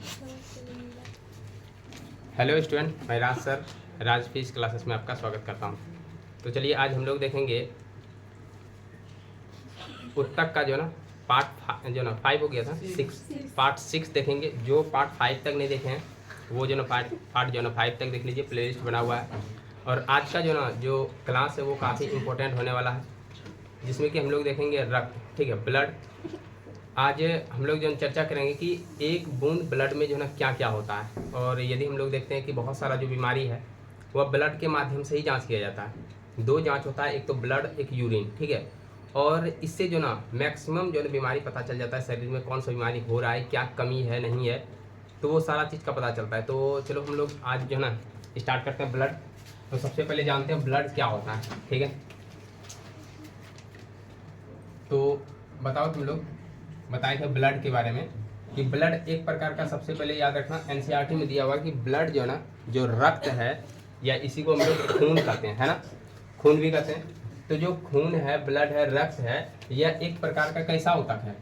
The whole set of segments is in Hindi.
हेलो स्टूडेंट, मैं राज सर राज फिजिक्स क्लासेस में आपका स्वागत करता हूं। तो चलिए आज हम लोग देखेंगे उत्तक का जो ना पार्ट जो ना 5 हो गया था 6 पार्ट 6 देखेंगे। जो पार्ट 5 तक नहीं देखे हैं वो जो ना पार्ट जो ना 5 तक देख लीजिए, प्लेलिस्ट बना हुआ है। और आज का जो ना जो क्लास है वो काफ़ी इंपॉर्टेंट होने वाला है, जिसमें कि हम लोग देखेंगे रक्त, ठीक है, ब्लड। आज हम लोग जो चर्चा करेंगे कि एक बूंद ब्लड में जो है ना क्या क्या होता है। और यदि हम लोग देखते हैं कि बहुत सारा जो बीमारी है वह ब्लड के माध्यम से ही जांच किया जाता है। 2 जांच होता है, एक तो ब्लड, एक यूरिन, ठीक है। और इससे जो ना मैक्सिमम जो है बीमारी पता चल जाता है, शरीर में कौन सा बीमारी हो रहा है, क्या कमी है, नहीं है, तो वो सारा चीज़ का पता चलता है। तो चलो हम लोग आज जो है ना स्टार्ट करते हैं ब्लड। तो सबसे पहले जानते हैं ब्लड क्या होता है, ठीक है। तो बताओ तुम लोग, बताए थे ब्लड के बारे में कि ब्लड एक प्रकार का, सबसे पहले याद रखना एनसीईआरटी में दिया हुआ कि ब्लड जो है ना जो रक्त है, या इसी को हम लोग खून कहते हैं, है ना, खून भी कहते हैं। तो जो खून है, ब्लड है, रक्त है, यह एक प्रकार का कैसा ऊतक है?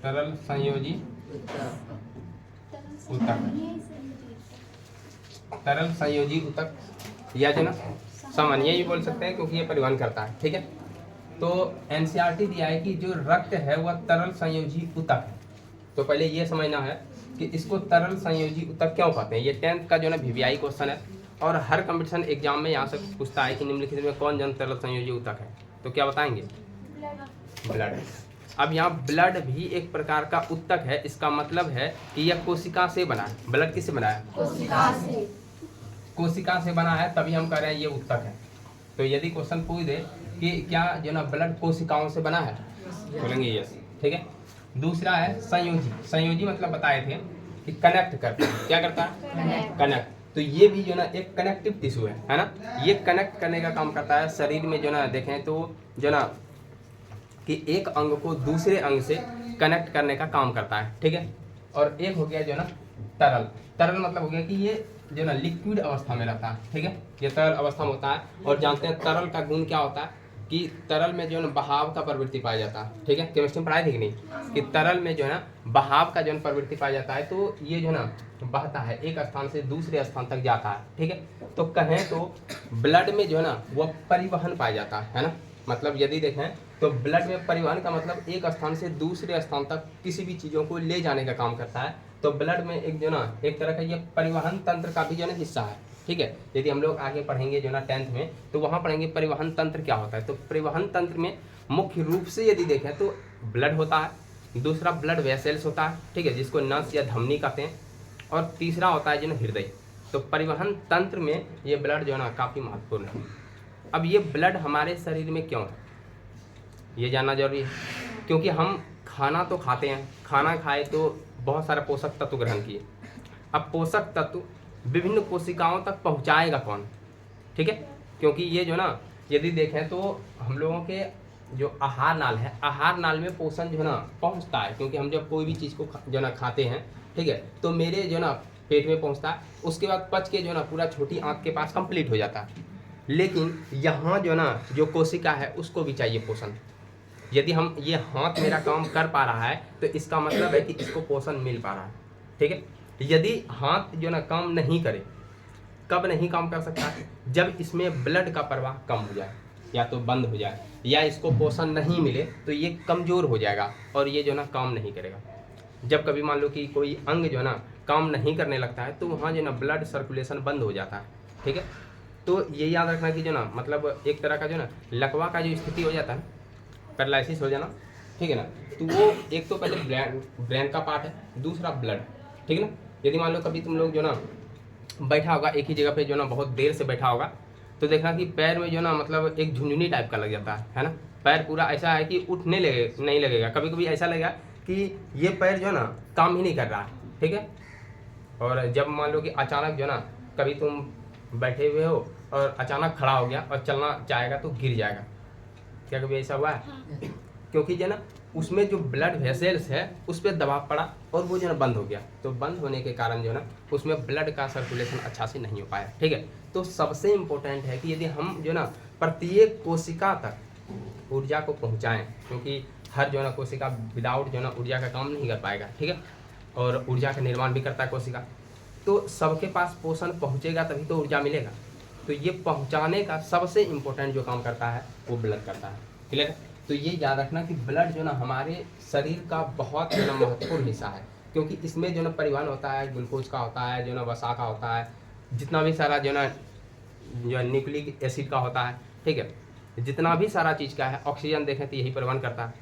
तरल संयोजी ऊतक, तरल संयोजी ऊतक, या जो ना सामान्य ही बोल सकते हैं क्योंकि ये परिवहन करता है, ठीक है। तो एनसीईआरटी दिया है कि जो रक्त है वह तरल संयोजी ऊतक है। तो पहले ये समझना है कि इसको तरल संयोजी ऊतक क्यों कहते हैं। ये 10th का जो ना वीवीआई क्वेश्चन है, और हर कंपटीशन एग्जाम में यहाँ से पूछता है कि निम्नलिखित में कौन जन तरल संयोजी ऊतक है। तो क्या बताएंगे? ब्लड। अब यहाँ ब्लड भी एक प्रकार का ऊतक है। इसका मतलब है कि यह कोशिका से बना है। ब्लड किससे बना है? कोशिका से बना है, तभी हम कह रहे हैं ये ऊतक है। तो यदि क्वेश्चन पूछ दे कि क्या जो ना ब्लड कोशिकाओं से बना है, बोलेंगे यस, ठीक है। दूसरा है संयोजी। संयोजी मतलब बताए थे कि कनेक्ट करता है। क्या करता है? कनेक्ट। तो ये भी जो ना एक कनेक्टिव टिश्यू है ना। ये कनेक्ट करने का काम करता है शरीर में। जो ना देखें तो जो ना कि एक अंग को दूसरे अंग से कनेक्ट करने का काम करता है, ठीक है। और एक हो गया जो ना तरल। तरल मतलब हो गया कि ये जो ना लिक्विड अवस्था में रहता है, ठीक है, ये तरल अवस्था में होता है। और जानते हैं तरल का गुण क्या होता है कि तरल में जो है ना बहाव का प्रवृत्ति पाया जाता है, ठीक है। केमिस्ट्री में पढ़ाई थी कि नहीं कि तरल में जो है ना बहाव का जो है प्रवृत्ति पाया जाता है। तो ये जो है ना बहता है, एक स्थान से दूसरे स्थान तक जाता है, ठीक है। तो कहें तो ब्लड में जो है ना वह परिवहन पाया जाता है ना। मतलब यदि देखें तो ब्लड में परिवहन का मतलब एक स्थान से दूसरे स्थान तक किसी भी चीज़ों को ले जाने का काम करता है। तो ब्लड में एक जो ना एक तरह का ये परिवहन तंत्र का भी जो है ना हिस्सा है, ठीक है। यदि हम लोग आगे पढ़ेंगे जो ना 10th में, तो वहाँ पढ़ेंगे परिवहन तंत्र क्या होता है। तो परिवहन तंत्र में मुख्य रूप से यदि देखें तो ब्लड होता है, दूसरा ब्लड वेसल्स होता है, ठीक है, जिसको नस या धमनी कहते हैं, और तीसरा होता है जो ना हृदय। तो परिवहन तंत्र में ये ब्लड जो है ना काफ़ी महत्वपूर्ण है। अब ये ब्लड हमारे शरीर में क्यों है ये जानना जरूरी है, क्योंकि हम खाना तो खाते हैं, खाना खाए तो बहुत सारा पोषक तत्व ग्रहण किए। अब पोषक तत्व विभिन्न कोशिकाओं तक पहुंचाएगा कौन, ठीक है। क्योंकि ये जो ना यदि देखें तो हम लोगों के जो आहार नाल है, आहार नाल में पोषण जो है ना पहुंचता है। क्योंकि हम जब कोई भी चीज़ को जो ना खाते हैं, ठीक है, तो मेरे जो ना पेट में पहुंचता है, उसके बाद पच के जो ना पूरा छोटी आंत के पास कंप्लीट हो जाता है। लेकिन यहाँ जो ना जो कोशिका है उसको भी चाहिए पोषण। यदि हम ये हाथ मेरा काम कर पा रहा है तो इसका मतलब है कि इसको पोषण मिल पा रहा है, ठीक है। यदि हाथ जो ना काम नहीं करे, कब नहीं काम कर सकता? जब इसमें ब्लड का प्रवाह कम हो जाए, या तो बंद हो जाए, या इसको पोषण नहीं मिले तो ये कमज़ोर हो जाएगा और ये जो ना काम नहीं करेगा। जब कभी मान लो कि कोई अंग जो ना काम नहीं करने लगता है तो वहाँ जो ना ब्लड सर्कुलेशन बंद हो जाता है, ठीक है। तो ये याद रखना कि जो ना मतलब एक तरह का जो ना लकवा का जो स्थिति हो जाता है, पैरालिसिस हो जाना, ठीक है ना, तो वो एक तो पहले ब्रेन का पार्ट है, दूसरा ब्लड, ठीक है ना। यदि मान लो कभी तुम लोग जो ना बैठा होगा एक ही जगह पे, जो ना बहुत देर से बैठा होगा, तो देखना कि पैर में जो ना मतलब एक झुंझुनी टाइप का लग जाता है ना। पैर पूरा ऐसा है कि उठने लगे नहीं लगेगा, कभी कभी ऐसा लगेगा कि ये पैर जो ना काम ही नहीं कर रहा है, ठीक है। और जब मान लो कि अचानक जो ना कभी तुम बैठे हुए हो और अचानक खड़ा हो गया और चलना चाहेगा तो गिर जाएगा, क्या कभी ऐसा हुआ है? क्योंकि जो ना उसमें जो ब्लड वेसल्स है उस पर दबाव पड़ा और वो जो ना बंद हो गया। तो बंद होने के कारण जो ना उसमें ब्लड का सर्कुलेशन अच्छा से नहीं हो पाया, ठीक है। तो सबसे इम्पोर्टेंट है कि यदि हम जो ना प्रत्येक कोशिका तक ऊर्जा को पहुंचाएं, क्योंकि हर जो है ना कोशिका विदाउट जो है ना ऊर्जा का काम नहीं कर पाएगा, ठीक है। और ऊर्जा का निर्माण भी करता है कोशिका। तो सबके पास पोषण पहुँचेगा तभी तो ऊर्जा मिलेगा। तो ये पहुँचाने का सबसे इम्पोर्टेंट जो काम करता है वो ब्लड करता है, क्लियर है। तो ये याद रखना कि ब्लड जो ना हमारे शरीर का बहुत जो ना महत्वपूर्ण हिस्सा है, क्योंकि इसमें जो ना परिवहन होता है, ग्लूकोज का होता है, जो ना वसा का होता है, जितना भी सारा जो ना जो न्यूक्लिक एसिड का होता है, ठीक है, जितना भी सारा चीज़ का है। ऑक्सीजन देखें तो यही परिवहन करता है,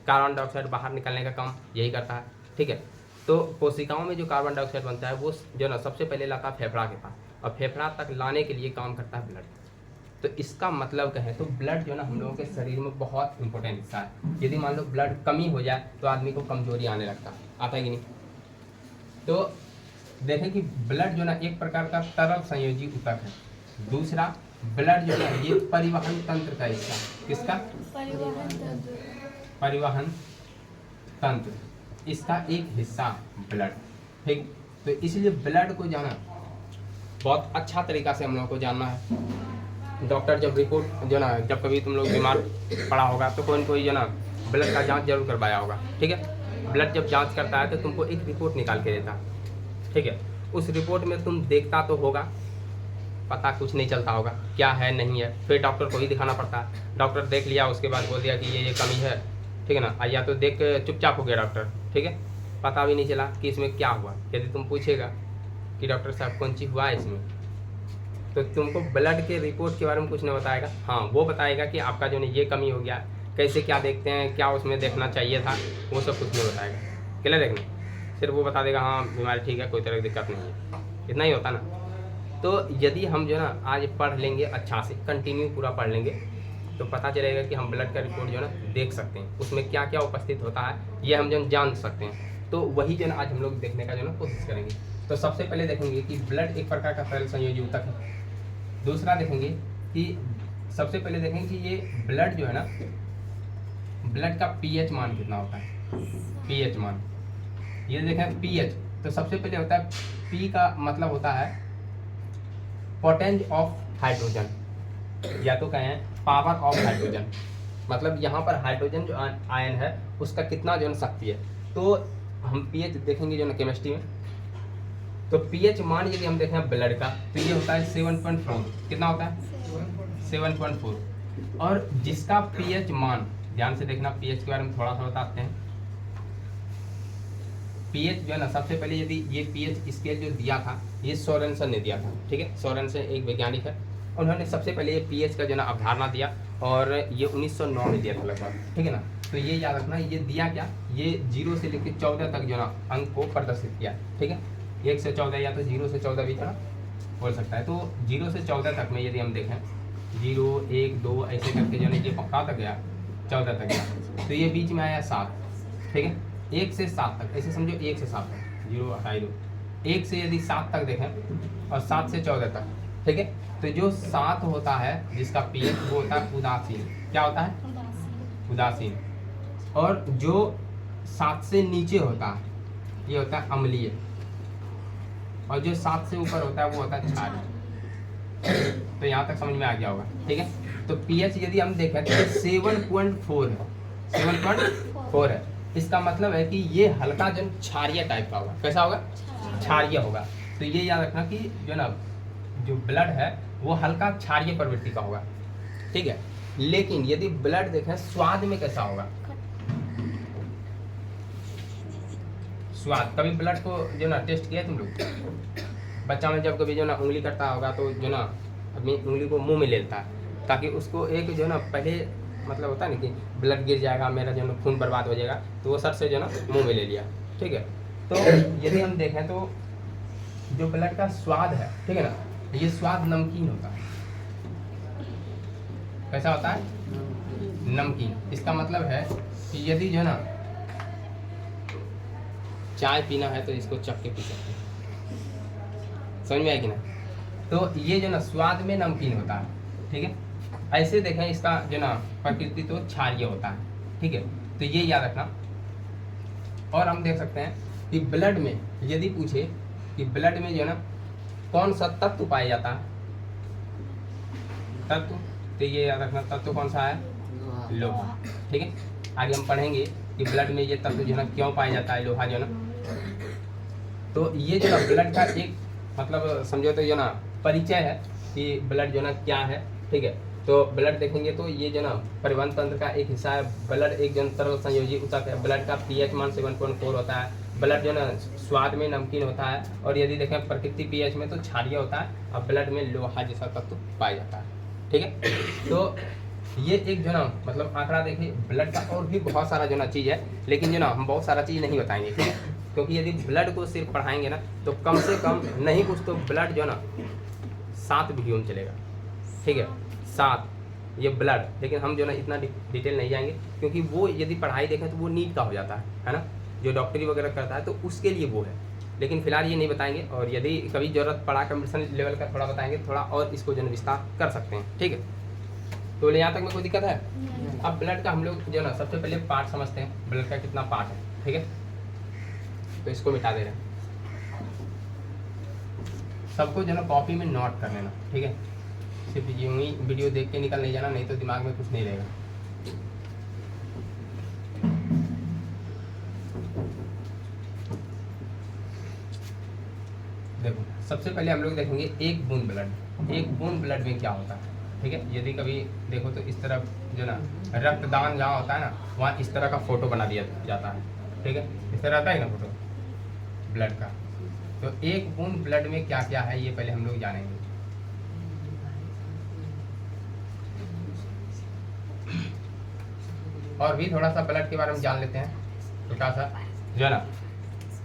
कार्बन डाइऑक्साइड बाहर निकलने का काम यही करता है, ठीक है। तो कोशिकाओं में जो कार्बन डाइऑक्साइड बनता है वो जो ना सबसे पहले लाता है फेफड़ा के पास, और फेफड़ा तक लाने के लिए काम करता है ब्लड। तो इसका मतलब कहें तो ब्लड जो ना हम लोगों के शरीर में बहुत इंपॉर्टेंट हिस्सा है। यदि मान लो ब्लड कमी हो जाए तो आदमी को कमजोरी आने लगता है, आता है कि नहीं। तो देखें कि ब्लड जो ना एक प्रकार का तरल संयोजी ऊतक है। दूसरा, ब्लड जो है ये परिवहन तंत्र का हिस्सा, किसका? परिवहन तंत्र, इसका एक हिस्सा ब्लड, ठीक। तो इसलिए ब्लड को जाना बहुत अच्छा तरीका से हम लोगों को जानना है। डॉक्टर जब रिपोर्ट जो ना, जब कभी तुम लोग बीमार पड़ा होगा तो कोई न कोई जो ना ब्लड का जांच जरूर करवाया होगा, ठीक है। ब्लड जब जांच करता है तो तुमको एक रिपोर्ट निकाल के देता, ठीक है। उस रिपोर्ट में तुम देखता तो होगा, पता कुछ नहीं चलता होगा क्या है नहीं है, फिर डॉक्टर को ही दिखाना पड़ता है। डॉक्टर देख लिया, उसके बाद बोल दिया कि ये कमी है, ठीक है ना, या तो देख के चुपचाप हो गया डॉक्टर, ठीक है, पता भी नहीं चला कि इसमें क्या हुआ। यदि तुम पूछेगा कि डॉक्टर साहब कौन चीज़ हुआ है इसमें, तो तुमको ब्लड के रिपोर्ट के बारे में कुछ नहीं बताएगा। हाँ, वो बताएगा कि आपका जो ये कमी हो गया, कैसे क्या देखते हैं, क्या उसमें देखना चाहिए था, वो सब कुछ नहीं बताएगा, क्लियर देखना। सिर्फ वो बता देगा हाँ बीमारी ठीक है, कोई तरह की दिक्कत नहीं है, इतना ही होता ना। तो यदि हम जो ना आज पढ़ लेंगे अच्छा से, कंटिन्यू पूरा पढ़ लेंगे, तो पता चलेगा कि हम ब्लड का रिपोर्ट जो ना देख सकते हैं, उसमें क्या क्या उपस्थित होता है ये हम जो जान सकते हैं। तो वही जो ना आज हम लोग देखने का जो ना कोशिश करेंगे। तो सबसे पहले देखेंगे कि ब्लड एक प्रकार का तरल संयोजी ऊतक है। दूसरा देखेंगे कि सबसे पहले देखेंगे कि ये ब्लड जो है ना, ब्लड का पीएच मान कितना होता है, पीएच मान। ये देखें पीएच, तो सबसे पहले होता है पी का मतलब होता है पोटेंज ऑफ हाइड्रोजन, या तो कहें पावर ऑफ हाइड्रोजन, मतलब यहाँ पर हाइड्रोजन जो आयन है उसका कितना जो है शक्ति है। तो हम पीएच देखेंगे जो ना केमिस्ट्री में। तो पीएच मान यदि हम देखें ब्लड का तो ये होता है 7.4, कितना होता है 7.4। और जिसका पीएच मान, ध्यान से देखना, पीएच के बारे में थोड़ा सा बताते हैं। पीएच जो है ना, सबसे पहले यदि ये पीएच स्केल जो दिया था ये सोरेनसन ने दिया था, ठीक है। सोरेनसन एक वैज्ञानिक है, उन्होंने सबसे पहले ये पीएच का जो ना अवधारणा दिया, और ये 1909 में दिया था लगभग, ठीक है ना। तो ये याद रखना, ये दिया क्या, ये 0 से लेकर 14 तक जो ना अंक को प्रदर्शित किया, ठीक है। 1 से 14 या तो 0 से 14 भी जो ना बोल सकता है। तो 0 से 14 तक में यदि हम देखें, 0, 1, 2 ऐसे करके जो ना ये कहाँ तक गया, 14 तक गया। तो ये बीच में आया 7, ठीक है। 1 से 7 तक, ऐसे समझो 1 से 7 तक, 0 हटाई दो, 1 से यदि 7 तक देखें और 7 से 14 तक, ठीक है। तो जो 7 होता है जिसका पीएच वो होता है उदासीन, क्या होता है उदासीन। और जो 7 से नीचे होता है ये होता है अम्लीय, और जो 7 से ऊपर होता है वो होता है क्षारीय। तो यहाँ तक समझ में आ गया होगा, ठीक है। तो पीएच यदि हम देखें तो 7.4 है, 7.4 है। इसका मतलब है कि ये हल्का जन क्षारीय टाइप का होगा, कैसा होगा, क्षारीय होगा। तो ये याद रखना कि जो ना जो ब्लड है वो हल्का क्षारीय प्रवृत्ति का होगा, ठीक है। लेकिन यदि ब्लड देखें स्वाद में कैसा होगा, स्वाद, कभी ब्लड को जो ना टेस्ट किया तुम लोग, बच्चा में जब कभी जो ना उंगली करता होगा तो जो ना अपनी उंगली को मुंह में ले लेता है, ताकि उसको एक जो ना पहले मतलब होता है ना कि ब्लड गिर जाएगा, मेरा जो ना खून बर्बाद हो जाएगा, तो वो सर से जो ना मुंह में ले लिया, ठीक है। तो यदि हम देखें तो जो ब्लड का स्वाद है, ठीक है ना, ये स्वाद नमकीन होता है, कैसा होता है, नमकीन। इसका मतलब है कि यदि जो ना चाय पीना है तो इसको चख के पी सकते हैं, समझ में आएगी ना। तो ये जो ना स्वाद में नमकीन होता है, ठीक है। ऐसे देखें इसका जो ना प्रकृति तो क्षारीय होता है, ठीक है। तो ये याद रखना। और हम देख सकते हैं कि ब्लड में यदि पूछे कि ब्लड में जो ना कौन सा तत्व पाया जाता है, तत्व, तो ये याद रखना तत्व कौन सा है, लोहा, ठीक है। आगे हम पढ़ेंगे कि ब्लड में ये तत्व जो है ना क्यों पाया जाता है, लोहा जो है ना। तो ये जो है ब्लड का एक मतलब समझो तो जो ना परिचय है कि ब्लड जो ना क्या है, ठीक है। तो ब्लड देखेंगे तो ये जो ना परिवहन तंत्र का एक हिस्सा है। ब्लड एक जो तरल संयोजी ऊतक है। ब्लड का पीएच मान 7.4 होता है। ब्लड जो ना स्वाद में नमकीन होता है, और यदि देखें प्रकृति पीएच में तो क्षारीय होता है, और ब्लड में लोहा जैसा तत्व पाया जाता है, ठीक है। तो ये एक जो ना मतलब आंकड़ा देखिए ब्लड का, और भी बहुत सारा जो ना चीज़ है, लेकिन जो ना हम बहुत सारा चीज़ नहीं बताएंगे, ठीक है। क्योंकि यदि ब्लड को सिर्फ पढ़ाएंगे ना तो कम से कम नहीं कुछ तो ब्लड जो ना 7 वीडियो में चलेगा, ठीक है, 7 ये ब्लड। लेकिन हम जो ना इतना डिटेल नहीं जाएंगे, क्योंकि वो यदि पढ़ाई देखें तो वो नीट का हो जाता है ना, जो डॉक्टरी वगैरह करता है तो उसके लिए वो है। लेकिन फिलहाल ये नहीं बताएंगे, और यदि कभी ज़रूरत पड़ा कंपटीशन लेवल का थोड़ा बताएंगे, थोड़ा और इसको जो विस्तार कर सकते हैं, ठीक है। तो यहाँ तक में कोई दिक्कत है? अब ब्लड का हम लोग जो ना सबसे पहले पार्ट समझते हैं, ब्लड का कितना पार्ट है, ठीक है। तो इसको मिटा दे रहे हैं, सबको जो ना कॉपी में नोट कर लेना, ठीक है। सिर्फ यूं ही वीडियो देख के निकल नहीं जाना, नहीं तो दिमाग में कुछ नहीं रहेगा। देखो सबसे पहले हम लोग देखेंगे एक बूंद ब्लड। एक बूंद ब्लड में क्या होता है, ठीक है। यदि कभी देखो तो इस तरफ जो ना रक्तदान जहाँ होता है ना, वहाँ इस तरह का फोटो बना दिया जाता है, ठीक है। इस तरह आता है ना फोटो ब्लड का। तो एक बूंद ब्लड में क्या क्या है ये पहले हम लोग जानेंगे। और भी थोड़ा सा ब्लड के बारे में जान लेते हैं छोटा सा, जो है ना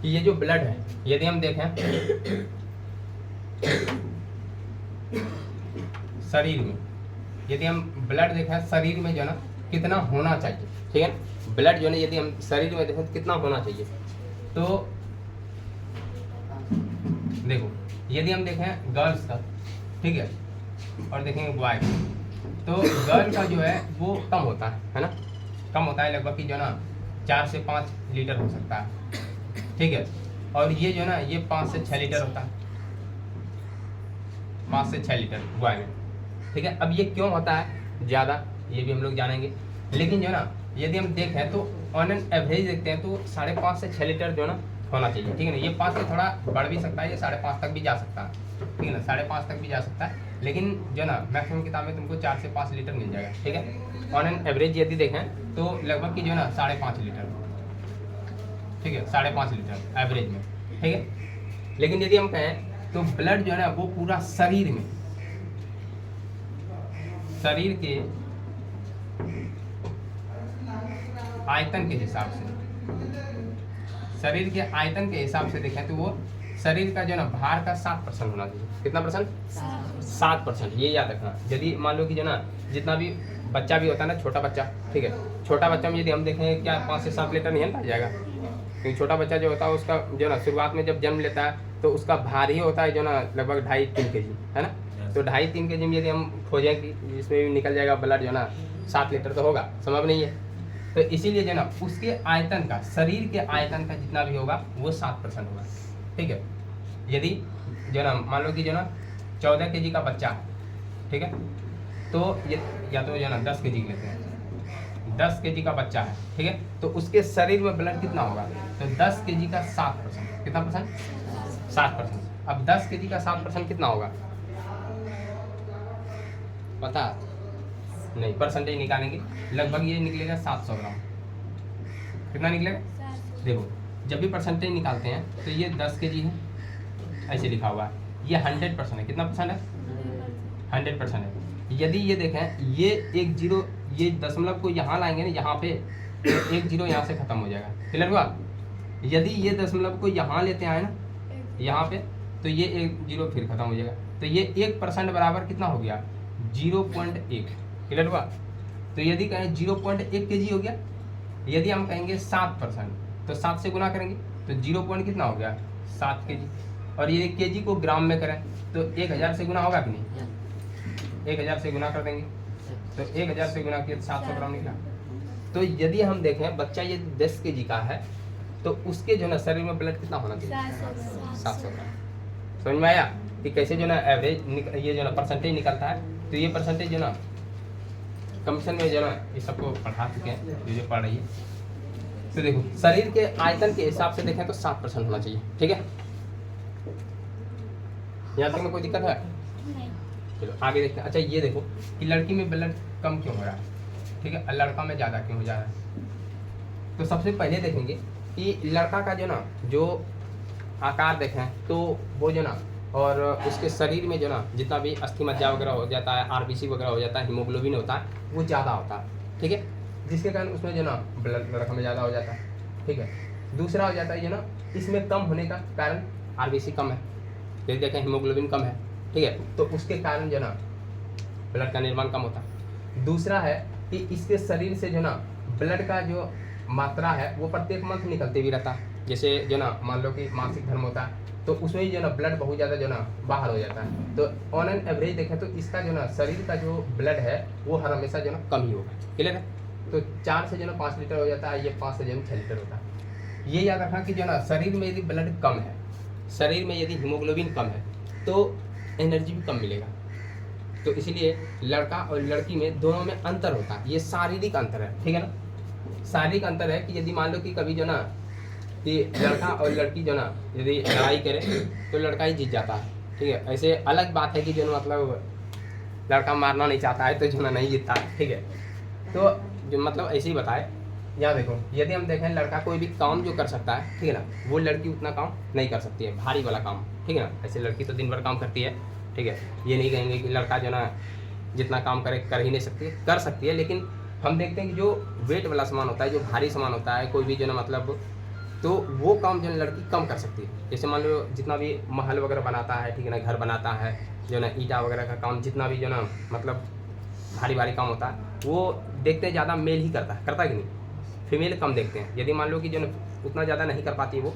कि ये जो ब्लड है, यदि हम देखें शरीर में, यदि हम ब्लड देखें शरीर में जो है ना कितना होना चाहिए, ठीक है। ब्लड जो है ना यदि हम शरीर में देखें तो कितना होना चाहिए, तो देखो यदि हम देखें गर्ल्स का, ठीक है, और देखेंगे बॉय का, तो गर्ल का जो है वो कम होता है ना, कम होता है लगभग कि जो ना 4 से 5 लीटर हो सकता है, ठीक है। और ये जो ना ये 5 से 6 लीटर होता है, 5 से 6 लीटर बॉय में, ठीक है। अब ये क्यों होता है ज़्यादा, ये भी हम लोग जानेंगे। लेकिन जो ना यदि हम देखें तो ऑन एन एवरेज देखते हैं तो 5.5 से 6 लीटर जो ना होना चाहिए, ठीक है ना। ये 5 से थोड़ा बढ़ भी सकता है, ये 5.5 तक भी जा सकता है, ठीक है ना, 5.5 तक भी जा सकता है। लेकिन जो ना मैक्सिमम किताब में तुमको 4 से 5 लीटर मिल जाएगा, ठीक है। ऑन एन एवरेज यदि देखें तो लगभग की जो ना 5.5 लीटर, ठीक है, 5.5 लीटर एवरेज में, ठीक है। लेकिन यदि हम कहें तो ब्लड जो है ना वो पूरा शरीर में, शरीर के आयतन के हिसाब से, शरीर के आयतन के हिसाब से देखें तो वो शरीर का जो ना भार का 7% होना चाहिए। कितना परसेंट? 7%। ये याद रखना। यदि मान लो कि जो ना जितना भी बच्चा भी होता है ना, छोटा बच्चा, ठीक है, छोटा बच्चा में यदि हम देखें क्या 5 से 7 लीटर नहीं आ जाएगा, क्योंकि छोटा बच्चा जो होता है उसका जो ना शुरुआत में जब जन्म लेता है तो उसका भार ही होता है जो ना लगभग 2.5-3 kg, है ना। तो 2.5-3 kg में यदि हम खोजें कि इसमें भी निकल जाएगा ब्लड जो ना 7 लीटर, तो होगा, संभव नहीं है। तो इसीलिए जो ना उसके आयतन का, शरीर के आयतन का जितना भी होगा वो 7% होगा, ठीक है। यदि जो ना मान लो कि जो ना 14 kg का बच्चा है, ठीक है, तो ये या तो जो ना 10 kg लेते हैं, 10 kg का बच्चा है, ठीक है, तो उसके शरीर में ब्लड कितना होगा, तो 10 kg का 7%, कितना परसेंट? 7%। अब 10 kg का 7% कितना होगा पता नहीं, परसेंटेज निकालेंगे, लगभग ये निकलेगा 700 ग्राम। कितना निकलेगा? देखो जब भी परसेंटेज निकालते हैं तो ये 10 kg है, ऐसे लिखा हुआ है, ये 100% है। कितना परसेंट है? 100% है। यदि ये देखें ये एक जीरो, ये दशमलव को यहाँ लाएंगे ना, यहाँ पे तो एक जीरो यहाँ से खत्म हो जाएगा, क्लियर हुआ। यदि ये दशमलव को यहाँ लेते आए ना, यहाँ पे, तो ये एक जीरो फिर खत्म हो जाएगा। तो ये 1% बराबर कितना हो गया? 0.1, क्लियर हुआ। तो यदि कहें 0.1 kg हो गया, यदि हम कहेंगे 7%, तो 7 से गुना करेंगे तो 0. कितना हो गया? 7 kg। और ये kg को ग्राम में करें तो 1000 से गुना होगा कि नहीं? 1000 से गुना कर देंगे तो 1000 से गुना किया 700 ग्राम निकला। तो यदि हम देखें बच्चा ये 10 kg का है तो उसके जो ना शरीर में ब्लड कितना होना चाहिए? 700 ग्राम। समझ में आया कि कैसे जो ना एवरेज ये जो ना परसेंटेज निकलता है। तो ये परसेंटेज जो ना कमीशन में जो ना ये सबको पढ़ा चुके हैं, जो पढ़ रही है। तो देखो शरीर के आयतन के हिसाब से देखें तो 7% होना चाहिए, ठीक है। यहाँ तक में कोई दिक्कत है? चलो आगे देखते हैं। अच्छा ये देखो कि लड़की में ब्लड कम क्यों हो रहा है, ठीक है, लड़का में ज़्यादा क्यों हो जा रहा है। तो सबसे पहले देखेंगे कि लड़का का जो ना जो आकार देखें तो वो जो ना और उसके शरीर में जो ना जितना भी अस्थि मज्जा वगैरह हो जाता है, आरबीसी वगैरह हो जाता है, हीमोग्लोबिन होता है, वो ज़्यादा होता है, ठीक है, जिसके कारण उसमें जो ना ब्लड लड़का में ज़्यादा हो जाता है, ठीक है। दूसरा हो जाता है जो ना इसमें कम होने का कारण आरबीसी कम है, यदि देखें हीमोग्लोबिन कम है, ठीक है, तो उसके कारण जो ना ब्लड का निर्माण कम होता है। दूसरा है कि इसके शरीर से जो ना ब्लड का जो मात्रा है वो प्रत्येक मंथ निकलते भी रहता है। जैसे जो ना मान लो कि मासिक धर्म होता है तो उसमें जो ना ब्लड बहुत ज़्यादा जो ना बाहर हो जाता है। तो ऑन एन एवरेज देखें तो इसका जो ना शरीर का जो ब्लड है वो हर हमेशा जो ना कम ही होगा, क्लियर है। तो 4 से जो ना 5 लीटर हो जाता है, ये 5 से जो ना 6 लीटर होता है। ये याद रखना कि जो ना शरीर में यदि ब्लड कम है, शरीर में यदि हीमोग्लोबिन कम है तो एनर्जी भी कम मिलेगा। तो इसीलिए लड़का और लड़की में दोनों में अंतर होता है, ये शारीरिक अंतर है, ठीक है ना। शारीरिक अंतर है कि यदि मान लो कि कभी जो ना कि लड़का और लड़की जो ना यदि लड़ाई करे तो लड़का ही जीत जाता है, ठीक है। ऐसे अलग बात है कि जो ना मतलब लड़का मारना नहीं चाहता है तो जो ना नहीं जीतता है, ठीक है। तो जो मतलब ऐसे ही बताए, यहाँ देखो यदि हम देखें लड़का कोई भी काम जो कर सकता है, ठीक है ना, वो लड़की उतना काम नहीं कर सकती है, भारी वाला काम, ठीक है ना। ऐसे लड़की तो दिन भर काम करती है, ठीक है, ये नहीं कहेंगे कि लड़का जो ना जितना काम करे कर ही नहीं सकती है, कर सकती है। लेकिन हम देखते हैं कि जो वेट वाला सामान होता है, जो भारी सामान होता है, कोई भी जो ना मतलब तो वो काम जो है लड़की कम कर सकती है। जैसे मान लो जितना भी महल वगैरह बनाता है, ठीक है ना, घर बनाता है, जो ना ईंटा वगैरह का काम, जितना भी जो ना मतलब भारी भारी काम होता है वो देखते हैं ज़्यादा मेल ही करता है कि नहीं, फीमेल कम देखते हैं। यदि मान लो कि जो ना उतना ज़्यादा नहीं कर पाती है, वो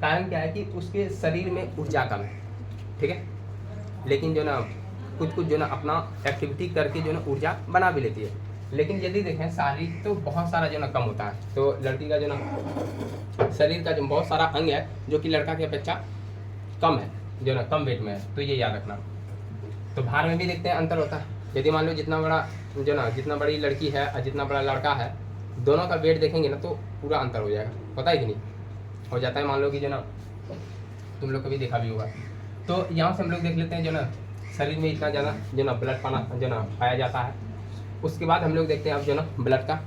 कारण क्या है कि उसके शरीर में ऊर्जा कम है, ठीक है। लेकिन जो ना कुछ जो ना अपना एक्टिविटी करके जो ना ऊर्जा बना भी लेती है। लेकिन यदि देखें शारीरिक तो बहुत सारा जो ना कम होता है। तो लड़की का जो ना शरीर का जो बहुत सारा अंग है जो कि लड़का की अपेक्षा कम है, जो ना कम वेट में है, तो ये याद रखना। तो भार में भी देखते हैं अंतर होता है। यदि मान लो जितना बड़ा जो ना जितना बड़ी लड़की है और जितना बड़ा लड़का है, दोनों का वेट देखेंगे ना तो पूरा अंतर हो जाएगा, पता है कि नहीं, हो जाता है। मान लो कि जो ना तुम लोग कभी देखा भी होगा। तो यहाँ से हम लोग देख लेते हैं जो ना शरीर में इतना ज़्यादा जो ना ब्लड पाना जो ना पाया जाता है। उसके बाद हम लोग देखते हैं अब जो ना ब्लड का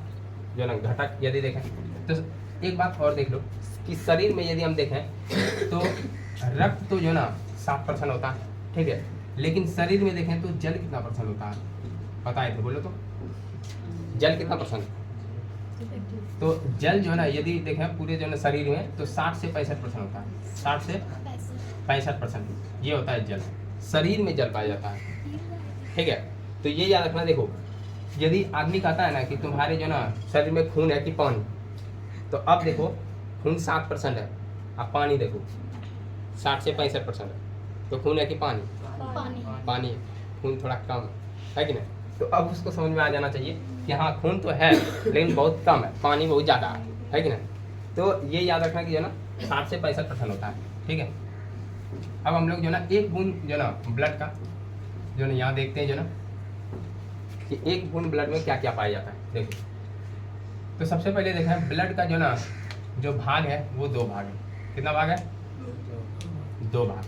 जो ना घटक यदि देखें तो एक बात और देख लो कि शरीर में यदि हम देखें तो रक्त तो जो ना 7% होता है, ठीक है, लेकिन शरीर में देखें तो जल कितना % होता है, बताए थे, बोलो तो जल कितना %? तो जल जो है ना यदि देखें पूरे जो ना शरीर में तो 60 से 65% होता है, 60 से 65% ये होता है जल, शरीर में जल पाया जाता है, ठीक है। तो ये याद रखना। देखो यदि आदमी कहता है ना कि तुम्हारे जो ना शरीर में खून है कि पानी, तो अब देखो खून 7% है, अब पानी देखो 60 से 65% है, तो खून है कि पानी? पानी है, खून थोड़ा कम है कि नहीं? तो अब उसको समझ में आ जाना चाहिए कि हाँ खून तो है लेकिन बहुत कम है, पानी बहुत ज़्यादा है कि नहीं? तो ये याद रखना कि जो ना 60 से 65% होता है, ठीक है। अब हम लोग जो ना एक बूंद जो ना ब्लड का जो ना यहाँ देखते हैं जो ना कि एक बूंद ब्लड में क्या क्या पाया जाता है। देखो तो सबसे पहले देखें ब्लड का जो ना जो भाग है वो 2 भाग है। कितना भाग है? 2 भाग।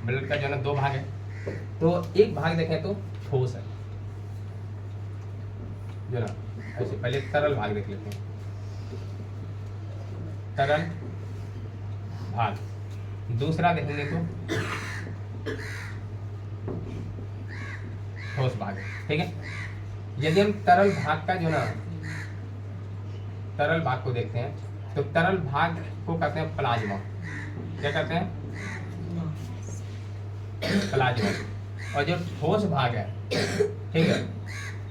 ब्लड का जो ना 2 भाग है। तो एक भाग देखें तो ठोस है जो ना, ऐसे पहले तरल भाग देख लेते हैं, तरल भाग। दूसरा देखेंगे तो ठोस भाग है, ठीक है। यदि हम तरल भाग का जो ना तरल भाग को देखते हैं तो तरल भाग को कहते हैं प्लाज्मा। क्या कहते हैं? प्लाज्मा। और जो ठोस भाग है, ठीक है,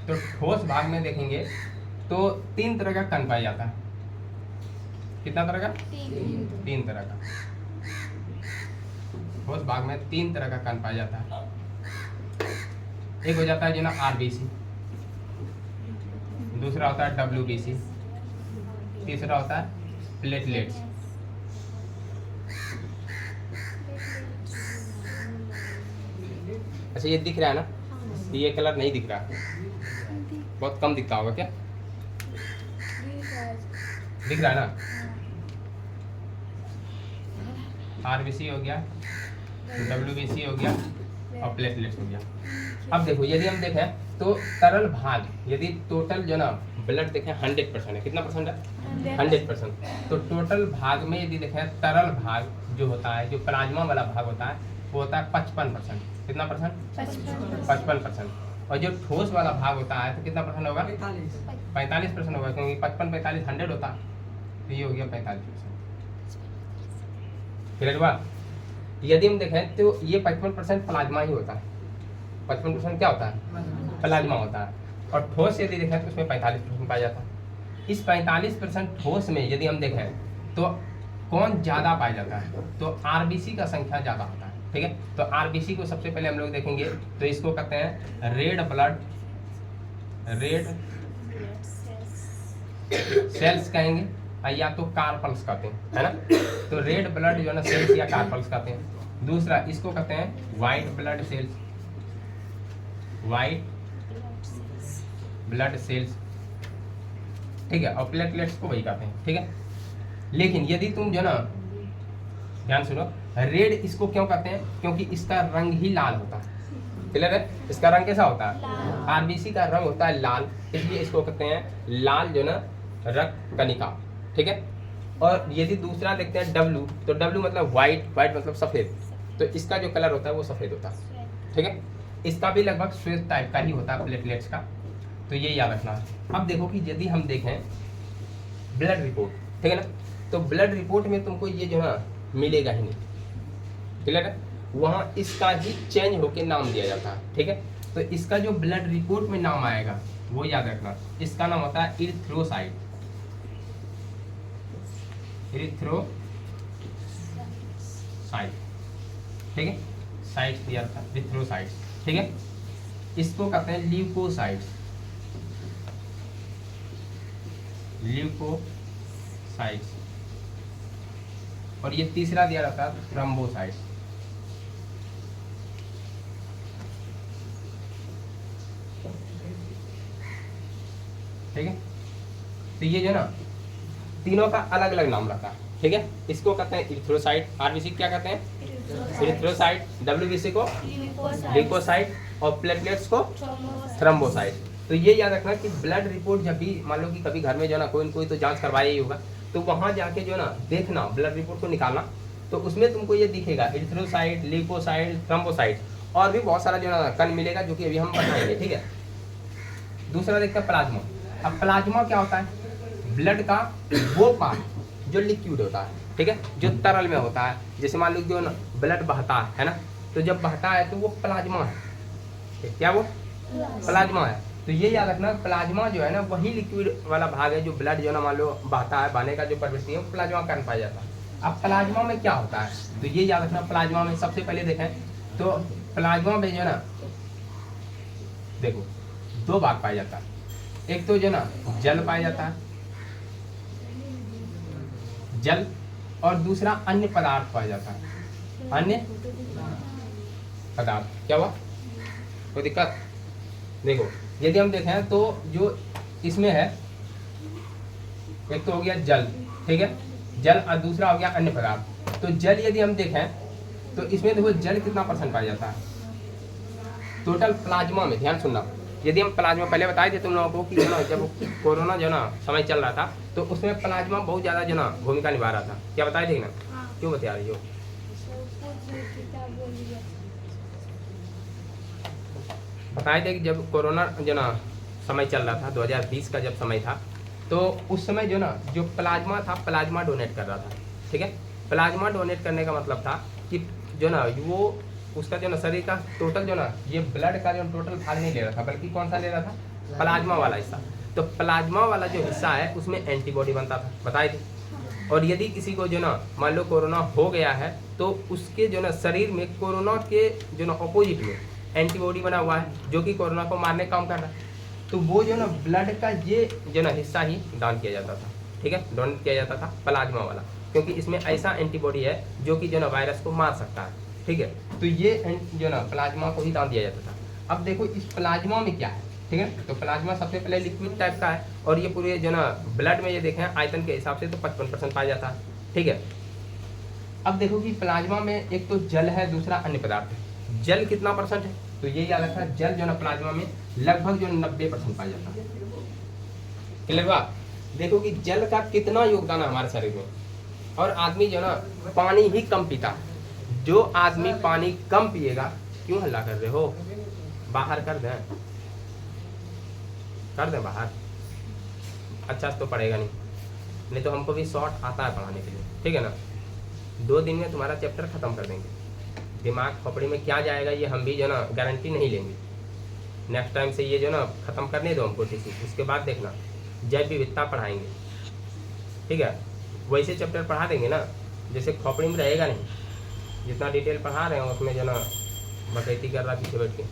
तो ठोस भाग में देखेंगे तो 3 तरह का कण पाया जाता है। कितना तरह का? 3 तरह का। ठोस भाग में 3 तरह का कण पाया जाता है। एक हो जाता है जो ना आरबीसी, दूसरा होता है डब्ल्यूबीसी, तीसरा होता है प्लेटलेट्स। अच्छा ये दिख रहा है ना, ये कलर नहीं दिख रहा, बहुत कम दिखता होगा क्या? दिख रहा है ना? आरबीसी हो गया, डब्ल्यूबीसी हो गया और प्लेटलेट्स हो गया। अब देखो यदि हम देखें तो तरल भाग, यदि टोटल जो ना ब्लड देखें 100% है, कितना परसेंट है? 100%। तो टोटल भाग में यदि देखें तरल भाग जो होता है, जो प्लाज्मा वाला भाग होता है, वो होता है 55%। कितना परसेंट? 55%। और जो ठोस वाला भाग होता है तो कितना परसेंट होगा? 45% होगा, क्योंकि 55 45 100 होता है, तो ये हो गया 45%। क्लियर हुआ? यदि हम देखें तो ये 55% प्लाज्मा ही होता है। 55% क्या होता है? प्लाज्मा होता है। और ठोस यदि देखें तो उसमें 45% पाया जाता है। इस 45% ठोस में यदि हम देखें तो कौन ज़्यादा पाया जाता है? तो आरबीसी का संख्या ज़्यादा होता है। ठीक है, तो आरबीसी को सबसे पहले हम लोग देखेंगे तो इसको कहते हैं रेड ब्लड सेल्स कहेंगे, या तो कार्पल्स कहते हैं, है ना? तो रेड ब्लड जो है ना सेल्स या कार्पल्स कहते हैं। दूसरा इसको कहते हैं white blood cells, white blood cells. ठीक है, और प्लेटलेट्स को वही कहते हैं। ठीक है, लेकिन यदि तुम जो ना ध्यान सुनो, रेड इसको क्यों कहते हैं? क्योंकि इसका रंग ही लाल होता है। क्लियर है? इसका रंग कैसा होता है? आरबीसी का रंग होता है लाल, इसलिए इसको कहते हैं लाल जो ना रक्त कणिका। ठीक है, और यदि दूसरा देखते हैं डब्लू, तो डब्लू मतलब व्हाइट, व्हाइट मतलब सफ़ेद, तो इसका जो कलर होता है वो सफ़ेद होता है। ठीक है, इसका भी लगभग श्वेत टाइप का ही होता है प्लेटलेट्स का, तो ये याद रखना है। अब देखो कि यदि हम देखें ब्लड रिपोर्ट, ठीक है ना, तो ब्लड रिपोर्ट में तुमको ये जो है मिलेगा ही नहीं। क्लियर है? वहाँ इसका ही चेंज होके नाम दिया जाता है। ठीक है, तो इसका जो ब्लड रिपोर्ट में नाम आएगा वो याद रखना, इसका नाम होता है इरिथ्रोसाइट। इरिथ्रोसाइट, ठीक है, साइट्स दिया था, इरिथ्रोसाइट्स। ठीक है, इसको कहते हैं ल्यूकोसाइट्स, ल्यूकोसाइट्स। और ये तीसरा दिया रहता है थ्रोम्बोसाइट्स। ठीक है, तो ये जो ना तीनों का अलग अलग नाम रहता है। ठीक है, इसको कहते हैं इरिथ्रोसाइट, आरबीसी क्या कहते हैं? इरिथ्रोसाइट, डब्ल्यूबीसी को ल्यूकोसाइट और प्लेटलेट्स को थ्रोम्बोसाइट। तो ये याद रखना कि ब्लड रिपोर्ट जब भी मान लो कि कभी घर में जो ना कोई न कोई तो जांच करवाया ही होगा, तो वहाँ जाके जो ना देखना, ब्लड रिपोर्ट को निकालना, तो उसमें तुमको ये दिखेगा इरिथ्रोसाइट, ल्यूकोसाइट, थ्रोम्बोसाइट, और भी बहुत सारा जो ना कण मिलेगा, जो कि अभी हम बताएंगे। ठीक है, दूसरा देखते हैं प्लाज्मा। अब प्लाज्मा क्या होता है? ब्लड का वो पार्ट जो लिक्विड होता है, ठीक है, जो तरल में होता है। जैसे मान लो जो ना ब्लड बहता है ना, तो जब बहता है तो वो प्लाज्मा है। क्या वो प्लाज्मा है? तो ये याद रखना, प्लाज्मा जो है ना वही लिक्विड वाला भाग है जो ब्लड जो ना मान लो बहता है, बहने का जो प्रवृत्ति है वो प्लाज्मा का कारण पाया जाता है। अब प्लाज्मा में क्या होता है? तो ये याद रखना, प्लाज्मा में सबसे पहले देखें तो प्लाज्मा में जो ना देखो दो भाग पाया जाता है। एक तो जो ना जल पाया जाता है, जल, और दूसरा अन्य पदार्थ पाया जाता है, अन्य पदार्थ। क्या हुआ? कोई दिक्कत? देखो यदि हम देखें तो जो इसमें है, एक तो हो गया जल, ठीक है, जल, और दूसरा हो गया अन्य पदार्थ। तो जल यदि हम देखें तो इसमें देखो जल कितना परसेंट पाया जाता है टोटल प्लाज्मा में। ध्यान सुनना, यदि हम प्लाज्मा पहले बताए थे तुम लोगों को कि ना जब कोरोना जो ना समय चल रहा था तो उसमें प्लाज्मा बहुत ज़्यादा जो ना भूमिका निभा रहा था। क्या बताए थे ना? क्यों बता रही हो? बताए थे कि जब कोरोना जो ना समय चल रहा था, 2020 का जब समय था, तो उस समय जो ना जो प्लाज्मा था, प्लाज्मा डोनेट कर रहा था। ठीक है, प्लाज्मा डोनेट करने का मतलब था कि जो ना वो उसका जो ना शरीर का टोटल जो ना ये ब्लड का जो टोटल भाग नहीं ले रहा था, बल्कि कौन सा ले रहा था? प्लाज्मा वाला हिस्सा। तो प्लाज्मा वाला जो हिस्सा है उसमें एंटीबॉडी बनता था, बताए थे। और यदि किसी को जो ना मान लो कोरोना हो गया है तो उसके जो ना शरीर में कोरोना के जो ना अपोजिट में एंटीबॉडी बना हुआ है जो कि कोरोना को मारने का काम कर रहा है। तो वो जो ना ब्लड का ये जो ना हिस्सा ही दान किया जाता था। ठीक है, डोनेट किया जाता था प्लाज्मा वाला, क्योंकि इसमें ऐसा एंटीबॉडी है जो कि जो ना वायरस को मार सकता है। ठीक है, तो ये जो ना प्लाज्मा को ही दान दिया जाता था। अब देखो इस प्लाज्मा में क्या है, ठीक है। तो प्लाज्मा सबसे पहले लिक्विड टाइप का है, और ये पूरे जो ना ब्लड में ये देखें आयतन के हिसाब से तो 55% पाया जाता है, ठीक है। अब देखो कि प्लाज्मा में एक तो जल है, दूसरा अन्य पदार्थ है। जल कितना परसेंट है, तो ये याद रखा, जल जो ना प्लाज्मा में लगभग जो 90% पाया जाता है। क्लियर बात। देखो कि जल का कितना योगदान है हमारे शरीर में, और आदमी जो ना पानी ही कम पीता है। जो आदमी पानी कम पिएगा, क्यों हल्ला कर रहे हो, बाहर कर दें बाहर, अच्छा तो पड़ेगा नहीं तो हमको भी शॉर्ट आता है पढ़ाने के लिए, ठीक है ना। 2 दिन में तुम्हारा चैप्टर खत्म कर देंगे। दिमाग खोपड़ी में क्या जाएगा ये हम भी जो ना गारंटी नहीं लेंगे। नेक्स्ट टाइम से ये जो ना खत्म करने दो हमको टीसी, उसके बाद देखना जैव विविधता पढ़ाएंगे, ठीक है। वैसे चैप्टर पढ़ा देंगे ना जैसे खोपड़ी में रहेगा नहीं, जितना डिटेल पढ़ा रहे हैं उसमें जो ना बकैती कर रहा पीछे बैठ के।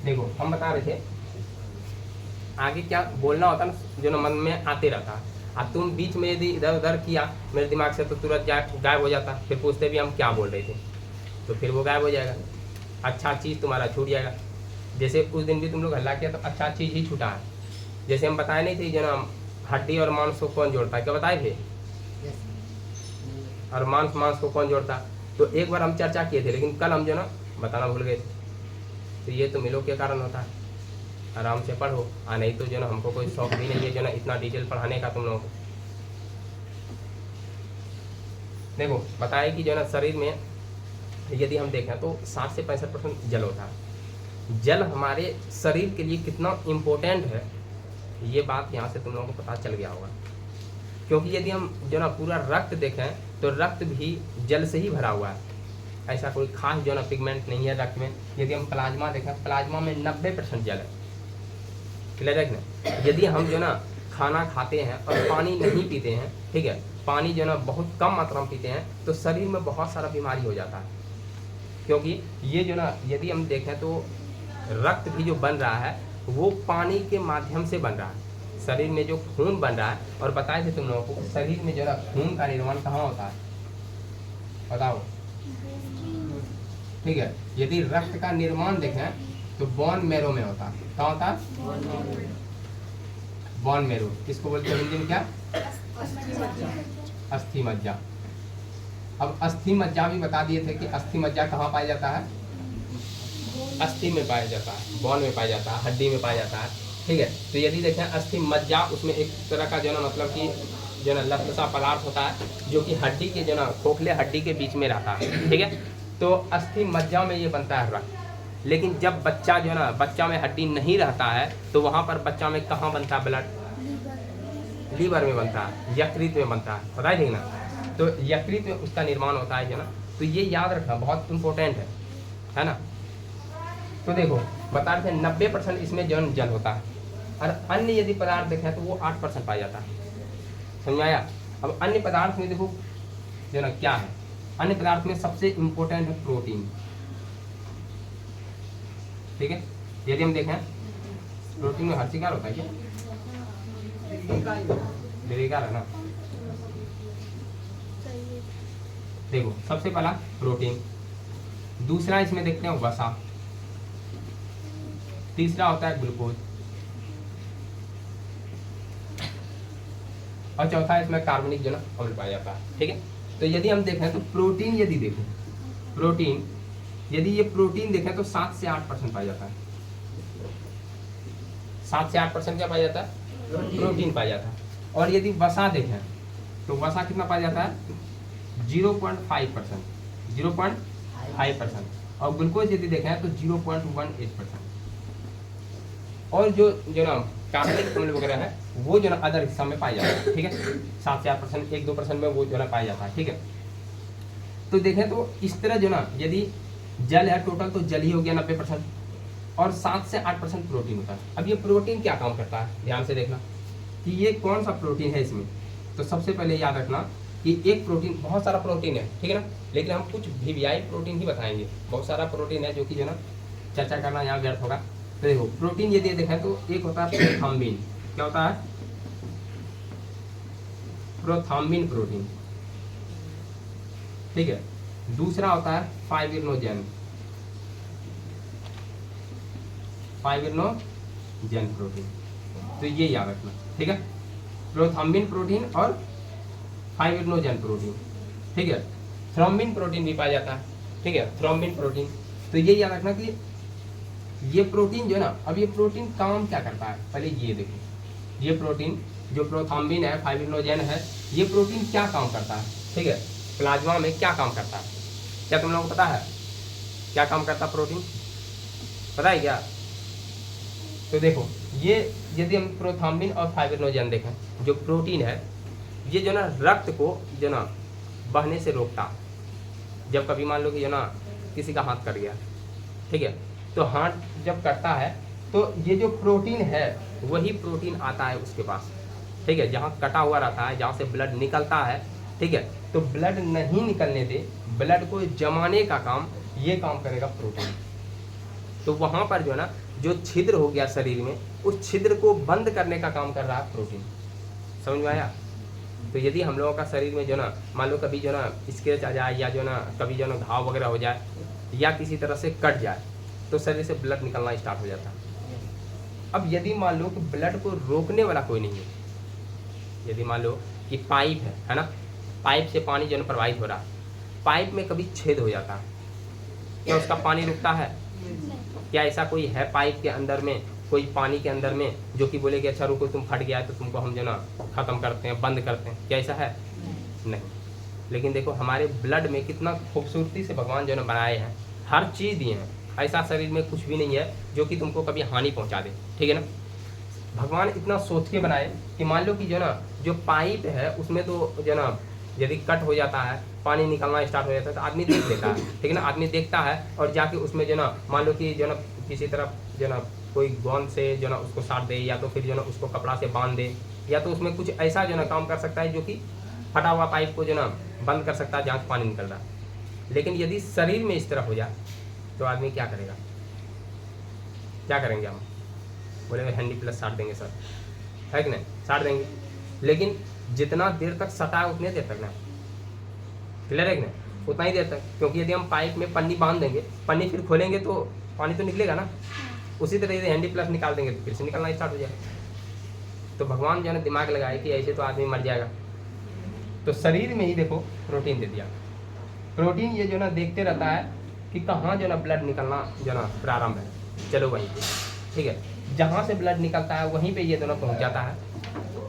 देखो हम बता रहे थे आगे क्या बोलना होता ना, जो ना मन में आते रहता है। अब तुम बीच में यदि इधर उधर किया मेरे दिमाग से तो तुरंत गायब हो जाता, फिर पूछते भी हम क्या बोल रहे थे, तो फिर वो गायब हो जाएगा, अच्छा चीज़ तुम्हारा छूट जाएगा। जैसे उस दिन भी तुम लोग हल्ला किया तो अच्छा चीज़ ही छूटा है। जैसे हम बताए नहीं थे जो ना हड्डी और मांस को कौन जोड़ता है, क्या बताए थे, और मांस को कौन जोड़ता, तो एक बार हम चर्चा किए थे, लेकिन कल हम जो ना बताना भूल गए थे। तो ये तो मिलो के कारण होता है, आराम से पढ़ो, नहीं तो जो ना हमको कोई शौक भी नहीं है जो ना इतना डिटेल पढ़ाने का तुम लोगों को। देखो बताए कि जो ना शरीर में यदि हम देखें तो 60 से 65% जल होता है। जल हमारे शरीर के लिए कितना इम्पोर्टेंट है ये बात यहाँ से तुम लोगों को पता चल गया होगा, क्योंकि यदि हम जो ना पूरा रक्त देखें तो रक्त भी जल से ही भरा हुआ है। ऐसा कोई खास जो ना पिगमेंट नहीं है रक्त में। यदि हम प्लाज्मा देखें, प्लाज्मा में 90% जल है। क्लियर है ना। यदि हम जो ना खाना खाते हैं और पानी नहीं पीते हैं, ठीक है, पानी जो ना बहुत कम मात्रा में पीते हैं, तो शरीर में बहुत सारा बीमारी हो जाता है। क्योंकि ये जो ना यदि हम देखें तो रक्त भी जो बन रहा है वो पानी के माध्यम से बन रहा है। शरीर में जो खून बन रहा है, और बताए थे तुम लोगों को शरीर में जो ना खून का निर्माण कहाँ होता है, बताओ, ठीक है। यदि रक्त का निर्माण देखें तो बोन मैरो में होता है। कहाँ होता है, बोन मैरो। इसको बोलते हैं हिंदी में क्या, अस्थि मज्जा। अब अस्थि मज्जा भी बता दिए थे कि अस्थि मज्जा कहाँ पाया जाता है, अस्थि में पाया जाता है, बोन में पाया जाता है, हड्डी में पाया जाता है, ठीक है। तो यदि देखें अस्थि मज्जा, उसमें एक तरह का जो ना मतलब कि जो ना लफ्ट सा पदार्थ होता है जो कि हड्डी के जो ना खोखले हड्डी के बीच में रहता है, ठीक है। तो अस्थि मज्जा में ये बनता है रक्त। लेकिन जब बच्चा जो ना बच्चा में हड्डी नहीं रहता है तो वहाँ पर बच्चा में कहाँ बनता है ब्लड, लीवर में बनता है, यकृत में बनता है, पता है ना। तो यकृत में उसका निर्माण होता है जो ना, तो ये याद रखना बहुत इम्पोर्टेंट है ना। तो देखो बता रहे थे 90% इसमें जल होता है, और अन्य यदि पदार्थ देखें तो वो 8% पाया जाता है, समझ आया। अब अन्य पदार्थ में देखो जो ना क्या है, अन्य पदार्थ में सबसे इम्पोर्टेंट है प्रोटीन, ठीक है। यदि हम देखें प्रोटीन में हर्षिकार होता है क्या, निर्विकार है ना। देखो सबसे पहला प्रोटीन, दूसरा इसमें देखते हैं वसा, तीसरा होता है ग्लूकोज, और चौथा इसमें कार्बनिक जो ना अम्ल पाया जाता है, ठीक है। तो यदि हम देखें तो प्रोटीन, यदि देखो प्रोटीन, यदि ये प्रोटीन देखें तो 7 से 8% पाया जाता है। 7 से 8% क्या पाया जाता है, प्रोटीन पाया जाता है। और यदि वसा देखें तो वसा कितना पाया जाता है, 0.5%, 0.5%। और ग्लूकोज यदि देखें तो 0.18%। और जो ना कार्बनिक अम्ल वगैरह है वो जो ना अदर हिस्सा में पाया जाता है, ठीक है। 7 से 8%, 1-2% में वो जो ना पाया जाता है, ठीक है। तो देखें तो इस तरह जो ना यदि जल है टोटल तो जल ही हो गया 90%, और 7 से 8% प्रोटीन होता है। अब ये प्रोटीन क्या काम करता है, ध्यान से देखना कि ये कौन सा प्रोटीन है इसमें। तो सबसे पहले याद रखना कि एक प्रोटीन, बहुत सारा प्रोटीन है, ठीक है ना, लेकिन हम कुछ वीवीआई प्रोटीन ही बताएंगे। बहुत सारा प्रोटीन है जो कि जो ना चर्चा करना यहाँ व्यर्थ होगा। तो देखो प्रोटीन यदि देखें तो एक होता है प्रोथाम्बिन, क्या होता है, प्रोथाम्बिन प्रोटीन, ठीक है। दूसरा होता है फाइब्रिनोजेन, फाइब्रिनोजेन प्रोटीन। तो ये याद रखना, ठीक है, प्रोथ्रोम्बिन प्रोटीन और फाइब्रिनोजेन प्रोटीन, ठीक है। थ्रोम्बिन प्रोटीन भी पाया जाता है, ठीक है, थ्रोम्बिन प्रोटीन। तो ये याद रखना कि ये प्रोटीन जो है ना, अब ये प्रोटीन काम क्या करता है, पहले ये देखो, ये प्रोटीन जो प्रोथ्रोम्बिन है, फाइब्रिनोजेन है, ये प्रोटीन क्या काम करता है, ठीक है, प्लाज्मा में क्या काम करता है, क्या तुम लोगों को पता है क्या काम करता है प्रोटीन, पता है क्या? तो देखो, ये यदि हम प्रोथ्रोम्बिन और फाइब्रिनोजेन देखें, जो प्रोटीन है ये जो ना रक्त को जो ना बहने से रोकता है। जब कभी मान लो कि जो ना किसी का हाथ कट गया, ठीक है, तो हाथ जब कटता है तो ये जो प्रोटीन है वही प्रोटीन आता है उसके पास, ठीक है, जहाँ कटा हुआ रहता है, जहाँ से ब्लड निकलता है, ठीक है, तो ब्लड नहीं निकलने दे, ब्लड को जमाने का काम ये काम करेगा प्रोटीन। तो वहाँ पर जो है ना, जो छिद्र हो गया शरीर में, उस छिद्र को बंद करने का काम कर रहा है प्रोटीन। समझ में आया? तो यदि हम लोगों का शरीर में जो ना मान लो कभी जो ना स्क्रैच आ जाए, या जो ना कभी जो ना घाव वगैरह हो जाए, या किसी तरह से कट जाए, तो शरीर से ब्लड निकलना स्टार्ट हो जाता है। अब यदि मान लो कि ब्लड को रोकने वाला कोई नहीं है, यदि मान लो कि पाइप है ना, पाइप से पानी जो है प्रवाहित हो रहा है, पाइप में कभी छेद हो जाता है, क्या उसका पानी रुकता है? क्या ऐसा कोई है पाइप के अंदर में, कोई पानी के अंदर में जो कि बोले कि अच्छा रुको तुम फट गया है तो तुमको हम जो ना ख़त्म करते हैं, बंद करते हैं, क्या ऐसा है? नहीं। लेकिन देखो हमारे ब्लड में कितना खूबसूरती से भगवान जो ना बनाए हैं, हर चीज़ दिए हैं, ऐसा शरीर में कुछ भी नहीं है जो कि तुमको कभी हानि पहुंचा दे, ठीक है ना। भगवान इतना सोच के बनाए कि मान लो कि जो ना जो पाइप है उसमें तो जो ना यदि कट हो जाता है, पानी निकलना स्टार्ट हो जाता है, तो आदमी देख लेता है, ठीक है ना, आदमी देखता है और जाके उसमें जो ना मान लो कि जो ना किसी तरफ जो ना कोई गोंद से जो ना उसको साट दे, या तो फिर जो ना उसको कपड़ा से बांध दे, या तो उसमें कुछ ऐसा जो ना काम कर सकता है जो कि फटा हुआ पाइप को जो ना बंद कर सकता है जहाँ से पानी निकल रहा है। लेकिन यदि शरीर में इस तरह हो जाए तो आदमी क्या करेगा? क्या करेंगे हम? बोलेंगे हैंडी प्लस साट देंगे सर, है कि नहीं, साट देंगे। लेकिन जितना देर तक सटा है उतने देर तक ना, क्लियर है कि नहीं, उतना ही देर तक, क्योंकि यदि हम पाइप में पन्नी बांध देंगे, पन्नी फिर खोलेंगे तो पानी तो निकलेगा ना, उसी तरह यदि हैंडी प्लस निकाल देंगे तो फिर से निकलना स्टार्ट हो जाएगा। तो भगवान जो है दिमाग लगाए कि ऐसे तो आदमी मर जाएगा, तो शरीर में ही देखो प्रोटीन दे दिया। प्रोटीन ये जो ना देखते रहता है कि कहाँ जो ना ब्लड निकलना जो ना प्रारंभ है, चलो वहीं पे, ठीक है, जहाँ से ब्लड निकलता है वहीं पे ये दोनों पहुँच जाता है,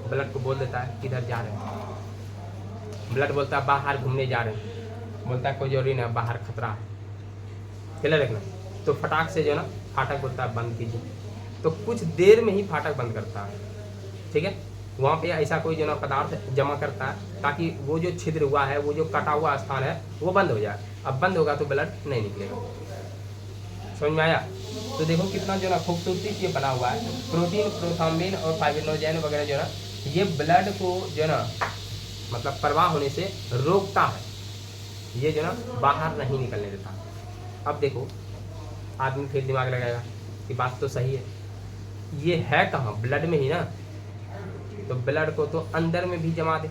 ब्लड को बोल देता है किधर जा रहे हैं, ब्लड बोलता है बाहर घूमने जा रहे हैं, बोलता है कोई जरूरी नहीं, बाहर खतरा है, क्लियर रखना। तो फटाक से जो ना फाटक बोलता है बंद कीजिए, तो कुछ देर में ही फाटक बंद करता है, ठीक है, वहाँ पे ऐसा कोई जो ना पदार्थ जमा करता है ताकि वो जो छिद्र हुआ है, वो जो कटा हुआ स्थान है वो बंद हो जाए। अब बंद होगा तो ब्लड नहीं निकलेगा। समझ में आया? तो देखो कितना जो ना खूबसूरती से बना हुआ है। प्रोटीन, प्रोथ्रोम्बिन और फाइब्रिनोजेन वगैरह जो ना ये ब्लड को जो ना मतलब प्रवाह होने से रोकता है, ये जो ना बाहर नहीं निकलने देता। अब देखो आदमी फिर दिमाग लगाएगा कि बात तो सही है, ये है कहाँ? ब्लड में ही ना, तो ब्लड को तो अंदर में भी जमा दे,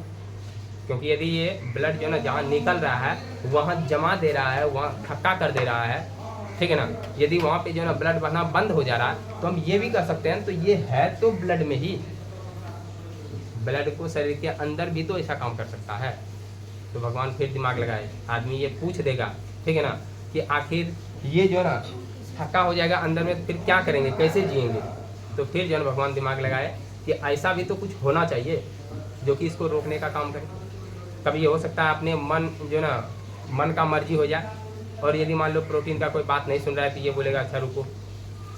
क्योंकि यदि ये ब्लड जो ना जहाँ निकल रहा है वहाँ जमा दे रहा है, वहाँ थक्का कर दे रहा है, ठीक है ना, यदि वहाँ पे जो ना ब्लड बहना बंद हो जा रहा है तो हम ये भी कर सकते हैं, तो ये है तो ब्लड में ही, ब्लड को शरीर के अंदर भी तो ऐसा काम कर सकता है। तो भगवान फिर दिमाग लगाए, आदमी ये पूछ देगा, ठीक है ना, कि आखिर ये जो ना थक्का हो जाएगा अंदर में, फिर क्या करेंगे, कैसे जिएंगे? तो फिर जो ना भगवान दिमाग लगाए कि ऐसा भी तो कुछ होना चाहिए जो कि इसको रोकने का काम करे। कभी ये हो सकता है अपने मन जो ना मन का मर्जी हो जाए, और यदि मान लो प्रोटीन का कोई बात नहीं सुन रहा है तो ये बोलेगा अच्छा रुको,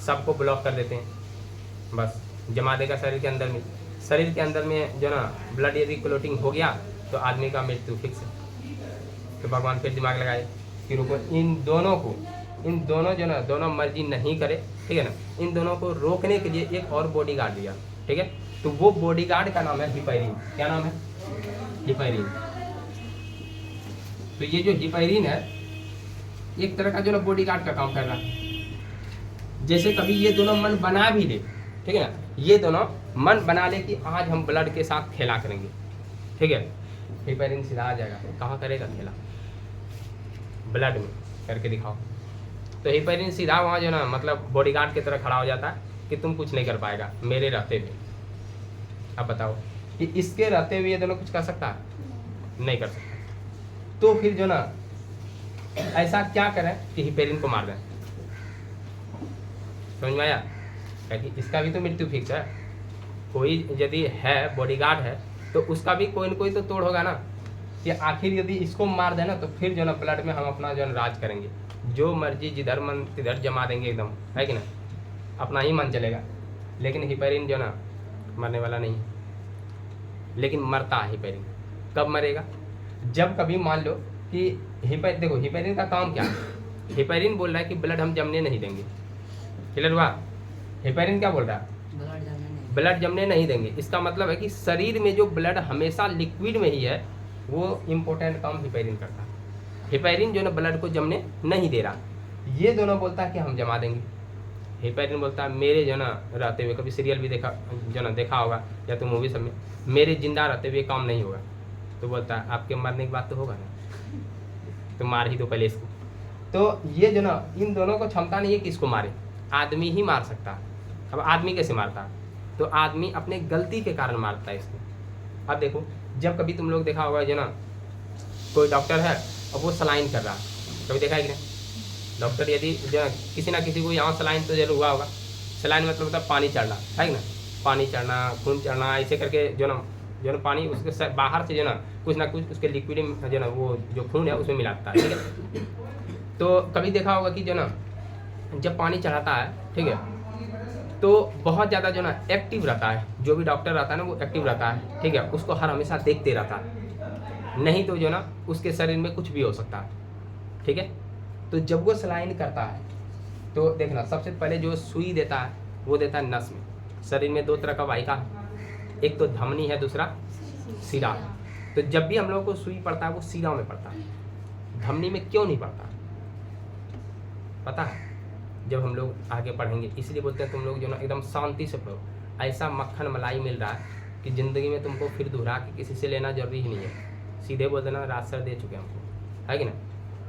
सबको ब्लॉक कर देते हैं, बस जमा देगा शरीर के अंदर में। शरीर के अंदर में जो ना ब्लड यदि क्लोटिंग हो गया तो आदमी का मृत्यु फिक्स है। तो भगवान फिर दिमाग लगाए कि रुको, इन दोनों जो ना दोनों मर्जी नहीं करे, ठीक है ना, इन दोनों को रोकने के लिए एक और बॉडी गार्ड दिया, ठीक है, तो वो बॉडी गार्ड का नाम है हिपैरिन। क्या नाम है? हिपैरिन। तो ये जो हिपैरिन है एक तरह का जो ना बॉडी गार्ड का काम कर रहा है। जैसे कभी ये दोनों मन बना भी ले, ठीक है ना, ये दोनों मन बना ले कि आज हम ब्लड के साथ खेला करेंगे, ठीक है, हिपैरिन सीधा आ जाएगा, कहाँ करेगा खेला? ब्लड में करके दिखाओ, तो हिपेरिन सीधा वहाँ जो ना मतलब बॉडीगार्ड की तरह खड़ा हो जाता है कि तुम कुछ नहीं कर पाएगा मेरे रहते हुए। अब बताओ कि इसके रहते हुए ये दोनों कुछ कर सकता है? नहीं कर सकता। तो फिर जो ना ऐसा क्या करें कि हिपेरिन को मार दें? समझ में आया? क्योंकि इसका भी तो मृत्यु फिक्स है। कोई यदि है बॉडीगार्ड है तो उसका भी कोई न कोई तो तोड़ होगा ना, कि आखिर यदि इसको मार देना तो फिर जो ना ब्लड में हम अपना जो राज करेंगे, जो मर्जी जिधर मन तिधर जमा देंगे एकदम, है कि ना, अपना ही मन चलेगा। लेकिन हिपेरिन जो ना मरने वाला नहीं है, लेकिन मरता है हिपेरिन। कब मरेगा? जब कभी मान लो कि देखो हिपेरिन का काम क्या है? हिपेरिन बोल रहा है कि ब्लड हम जमने नहीं देंगे। क्लियर हुआ? हिपेरिन क्या बोल रहा है? ब्लड जमने नहीं देंगे। इसका मतलब है कि शरीर में जो ब्लड हमेशा लिक्विड में ही है, वो इम्पोर्टेंट काम हिपेरिन करता है। हिपेरिन जो ना ब्लड को जमने नहीं दे रहा। ये दोनों बोलता है कि हम जमा देंगे। हिपेरिन बोलता है मेरे जो ना रहते हुए, कभी सीरियल भी देखा जो ना देखा होगा या तो मूवी सब में, मेरे जिंदा रहते हुए काम नहीं होगा। तो बोलता है आपके मरने की बात तो होगा ना, तो मार ही दो पहले इसको। तो ये जो ना इन दोनों को क्षमता नहीं है कि इसको मारे, आदमी ही मार सकता है। अब आदमी कैसे मारता है? तो आदमी अपने गलती के कारण मारता है इसको। अब देखो जब कभी तुम लोग देखा होगा जो ना कोई डॉक्टर है और वो सलाइन कर रहा है, कभी देखा है कि नहीं? डॉक्टर यदि जो है किसी ना किसी को यहाँ सलाइन तो जरूर हुआ होगा। सलाइन मतलब होता है पानी चढ़ना, है कि ना, पानी चढ़ना, खून चढ़ना, ऐसे करके जो ना पानी उसके बाहर से जो ना कुछ उसके लिक्विड जो ना वो जो खून है उसमें मिलाता है, ठीक है। तो कभी देखा होगा कि जो ना जब पानी चढ़ाता है, ठीक है, तो बहुत ज़्यादा जो ना एक्टिव रहता है, जो भी डॉक्टर रहता है ना वो एक्टिव रहता है, ठीक है, उसको हर हमेशा देखते रहता है, नहीं तो जो ना उसके शरीर में कुछ भी हो सकता है, ठीक है। तो जब वो सलाइन करता है तो देखना सबसे पहले जो सुई देता है वो देता है नस में। शरीर में दो तरह का वाहिका है, एक तो धमनी है, दूसरा सिरा है। तो जब भी हम लोगों को सुई पड़ता है वो सिरा में पड़ता है, धमनी में क्यों नहीं पड़ता पता है? जब हम लोग आगे पढ़ेंगे इसलिए बोलते हैं तुम लोग जो ना एकदम शांति से पढ़ो। ऐसा मक्खन मलाई मिल रहा है कि ज़िंदगी में तुमको फिर दोहरा के किसी से लेना जरूरी ही नहीं है। सीधे बोल देना राज सर दे चुके हमको, है कि ना।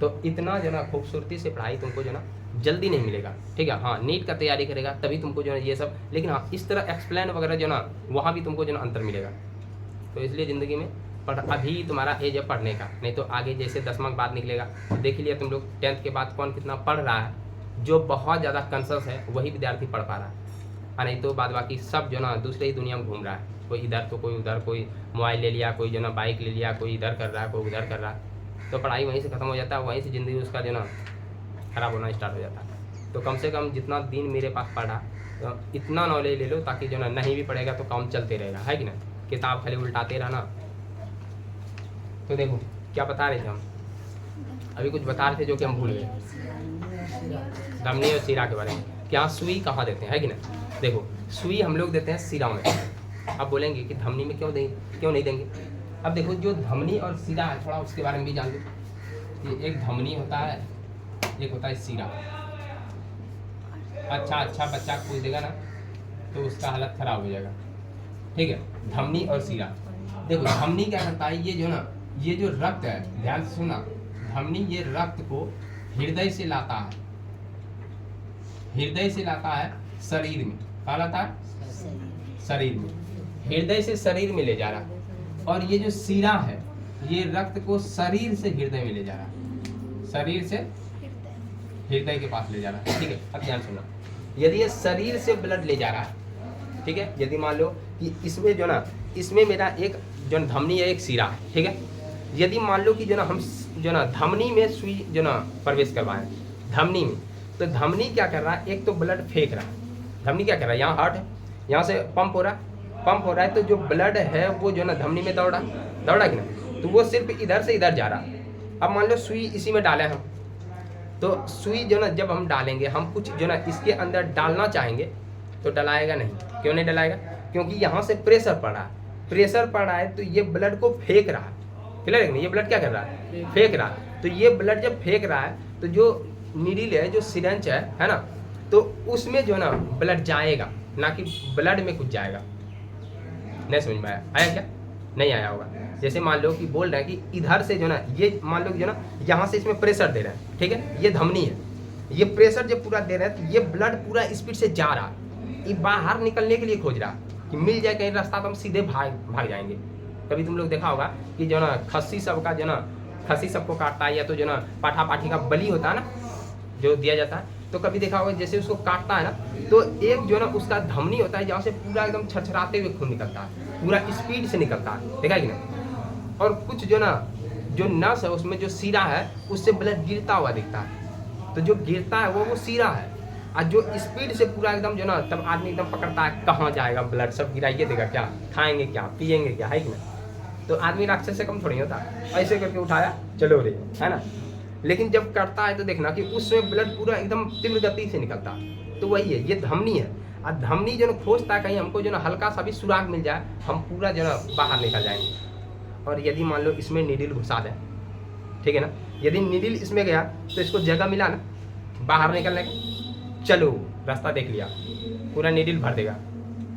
तो इतना जो ना खूबसूरती से पढ़ाई तुमको जो ना जल्दी नहीं मिलेगा, ठीक है। हाँ नीट का तैयारी करेगा तभी तुमको जो है ये सब, लेकिन हाँ इस तरह एक्सप्लेन वगैरह जो ना वहाँ भी तुमको जो ना अंतर मिलेगा। तो इसलिए ज़िंदगी में अभी तुम्हारा एज है पढ़ने का, नहीं तो आगे जैसे 10वीं के बाद निकलेगा। देख लिया तुम लोग 10th के बाद कौन कितना पढ़ रहा है, जो बहुत ज़्यादा कॉन्शियस है वही विद्यार्थी पढ़ पा रहा है, नहीं तो बाद बाकी सब जो ना दूसरे ही दुनिया में घूम रहा है, कोई इधर तो कोई उधर, कोई मोबाइल ले लिया, कोई जो ना बाइक ले लिया, कोई इधर कर रहा है, कोई उधर कर रहा है। तो पढ़ाई वहीं से ख़त्म हो जाता है, वहीं से ज़िंदगी उसका जो ना खराब होना स्टार्ट हो जाता है। तो कम से कम जितना दिन मेरे पास पढ़ा तो इतना नॉलेज ले लो ताकि जो ना नहीं भी पढ़ेगा तो काम चलते रहेगा, है कि ना। किताब खाली उल्टाते रहना। तो देखो क्या बता रहे थे हम, अभी कुछ बता रहे थे जो कि हम भूल गए, धमनी और सिरा के बारे में। क्या सुई कहाँ देते हैं, है कि ना। देखो सुई हम लोग देते हैं सिरा में। अब बोलेंगे कि धमनी में क्यों नहीं देंगे। अब देखो जो धमनी और सिरा है थोड़ा उसके बारे में भी जान लो। ये एक धमनी होता है, एक होता है सिरा। अच्छा बच्चा पूछ देगा ना तो उसका हालत खराब हो जाएगा, ठीक है। धमनी और सिरा, देखो धमनी क्या करता है, ये जो ना ये जो रक्त है, ध्यान से सुना, धमनी ये रक्त को हृदय से लाता है, हृदय से लाता है शरीर में। कहाँ लाता है? शरीर में। हृदय से शरीर में ले जा रहा है। और ये जो सिरा है ये रक्त को शरीर से हृदय में ले जा रहा है, शरीर से हृदय के पास ले जा रहा है, ठीक है। अब ध्यान सुनना, यदि ये शरीर से ब्लड ले जा रहा है, ठीक है, यदि मान लो कि इसमें जो ना इसमें मेरा एक जो धमनी है, एक सिरा है, ठीक है। यदि मान लो कि जो ना हम जो ना धमनी में सुई जो ना प्रवेश करवाएं धमनी में, तो धमनी क्या कर रहा है, एक तो ब्लड फेंक रहा है। धमनी क्या कर रहा है, यहाँ हार्ट है, यहाँ से पंप हो रहा है, तो जो ब्लड है वो जो ना धमनी में दौड़ा कि ना, तो वो सिर्फ इधर से इधर जा रहा है। अब मान लो सुई इसी में डाले हम, तो सुई जो ना जब हम डालेंगे, हम कुछ जो ना इसके अंदर डालना चाहेंगे तो डलाएगा नहीं। क्यों नहीं डलाएगा? क्योंकि यहाँ से प्रेशर पड़ रहा है, तो ये ब्लड को फेंक रहा है। क्लियर है? ये ब्लड क्या कर रहा है? फेंक रहा है। तो ये ब्लड जब फेंक रहा है तो जो नीडल है, जो सिरेंज है ना, तो उसमें जो ना ब्लड जाएगा, ना कि ब्लड में कुछ जाएगा। नहीं समझ में आया क्या? नहीं आया होगा। जैसे मान लो कि बोल रहे हैं कि इधर से जो ना ये मान लो कि जो ना यहाँ से इसमें प्रेशर दे रहे हैं, ठीक है, ये धमनी है, ये प्रेशर जब पूरा दे रहे हैं तो ये ब्लड पूरा स्पीड से जा रहा है, ये बाहर निकलने के लिए खोज रहा कि मिल जाए कहीं रास्ता तो हम सीधे भाग जाएंगे। कभी तुम लोग देखा होगा कि जो ना खस्सी सबका जो ना खस्सी सबको काटता है, या तो जो ना पाठा पाठी का बलि होता है ना जो दिया जाता है, तो कभी देखा होगा जैसे उसको काटता है ना तो एक जो ना उसका धमनी होता है जहाँ से पूरा एकदम छरछराते हुए खून निकलता है, पूरा स्पीड से निकलता है, देखा कि नहीं। और कुछ जो ना जो नस है उसमें जो सीरा है उससे ब्लड गिरता हुआ दिखता है, तो जो गिरता है वो सीरा है, और जो स्पीड से पूरा एकदम जो ना तब आदमी एकदम पकड़ता है कहाँ जाएगा ब्लड, सब गिराइए देगा क्या, खाएंगे क्या, पियेंगे क्या, है कि ना। तो आदमी राक्षस से कम थोड़ी होता, ऐसे करके उठाया चलो रे, है ना। लेकिन जब करता है तो देखना कि उसमें ब्लड पूरा एकदम तीव्र गति से निकलता है, तो वही है, ये धमनी है। और धमनी जो ना खोजता है कहीं हमको जो ना हल्का सा भी सुराग मिल जाए, हम पूरा जो ना बाहर निकल जाएंगे। और यदि मान लो इसमें नीडल घुसा दे, ठीक है ना, यदि नीडल इसमें गया तो इसको जगह मिला ना बाहर निकलने का, चलो रास्ता देख लिया, पूरा नीडल भर देगा,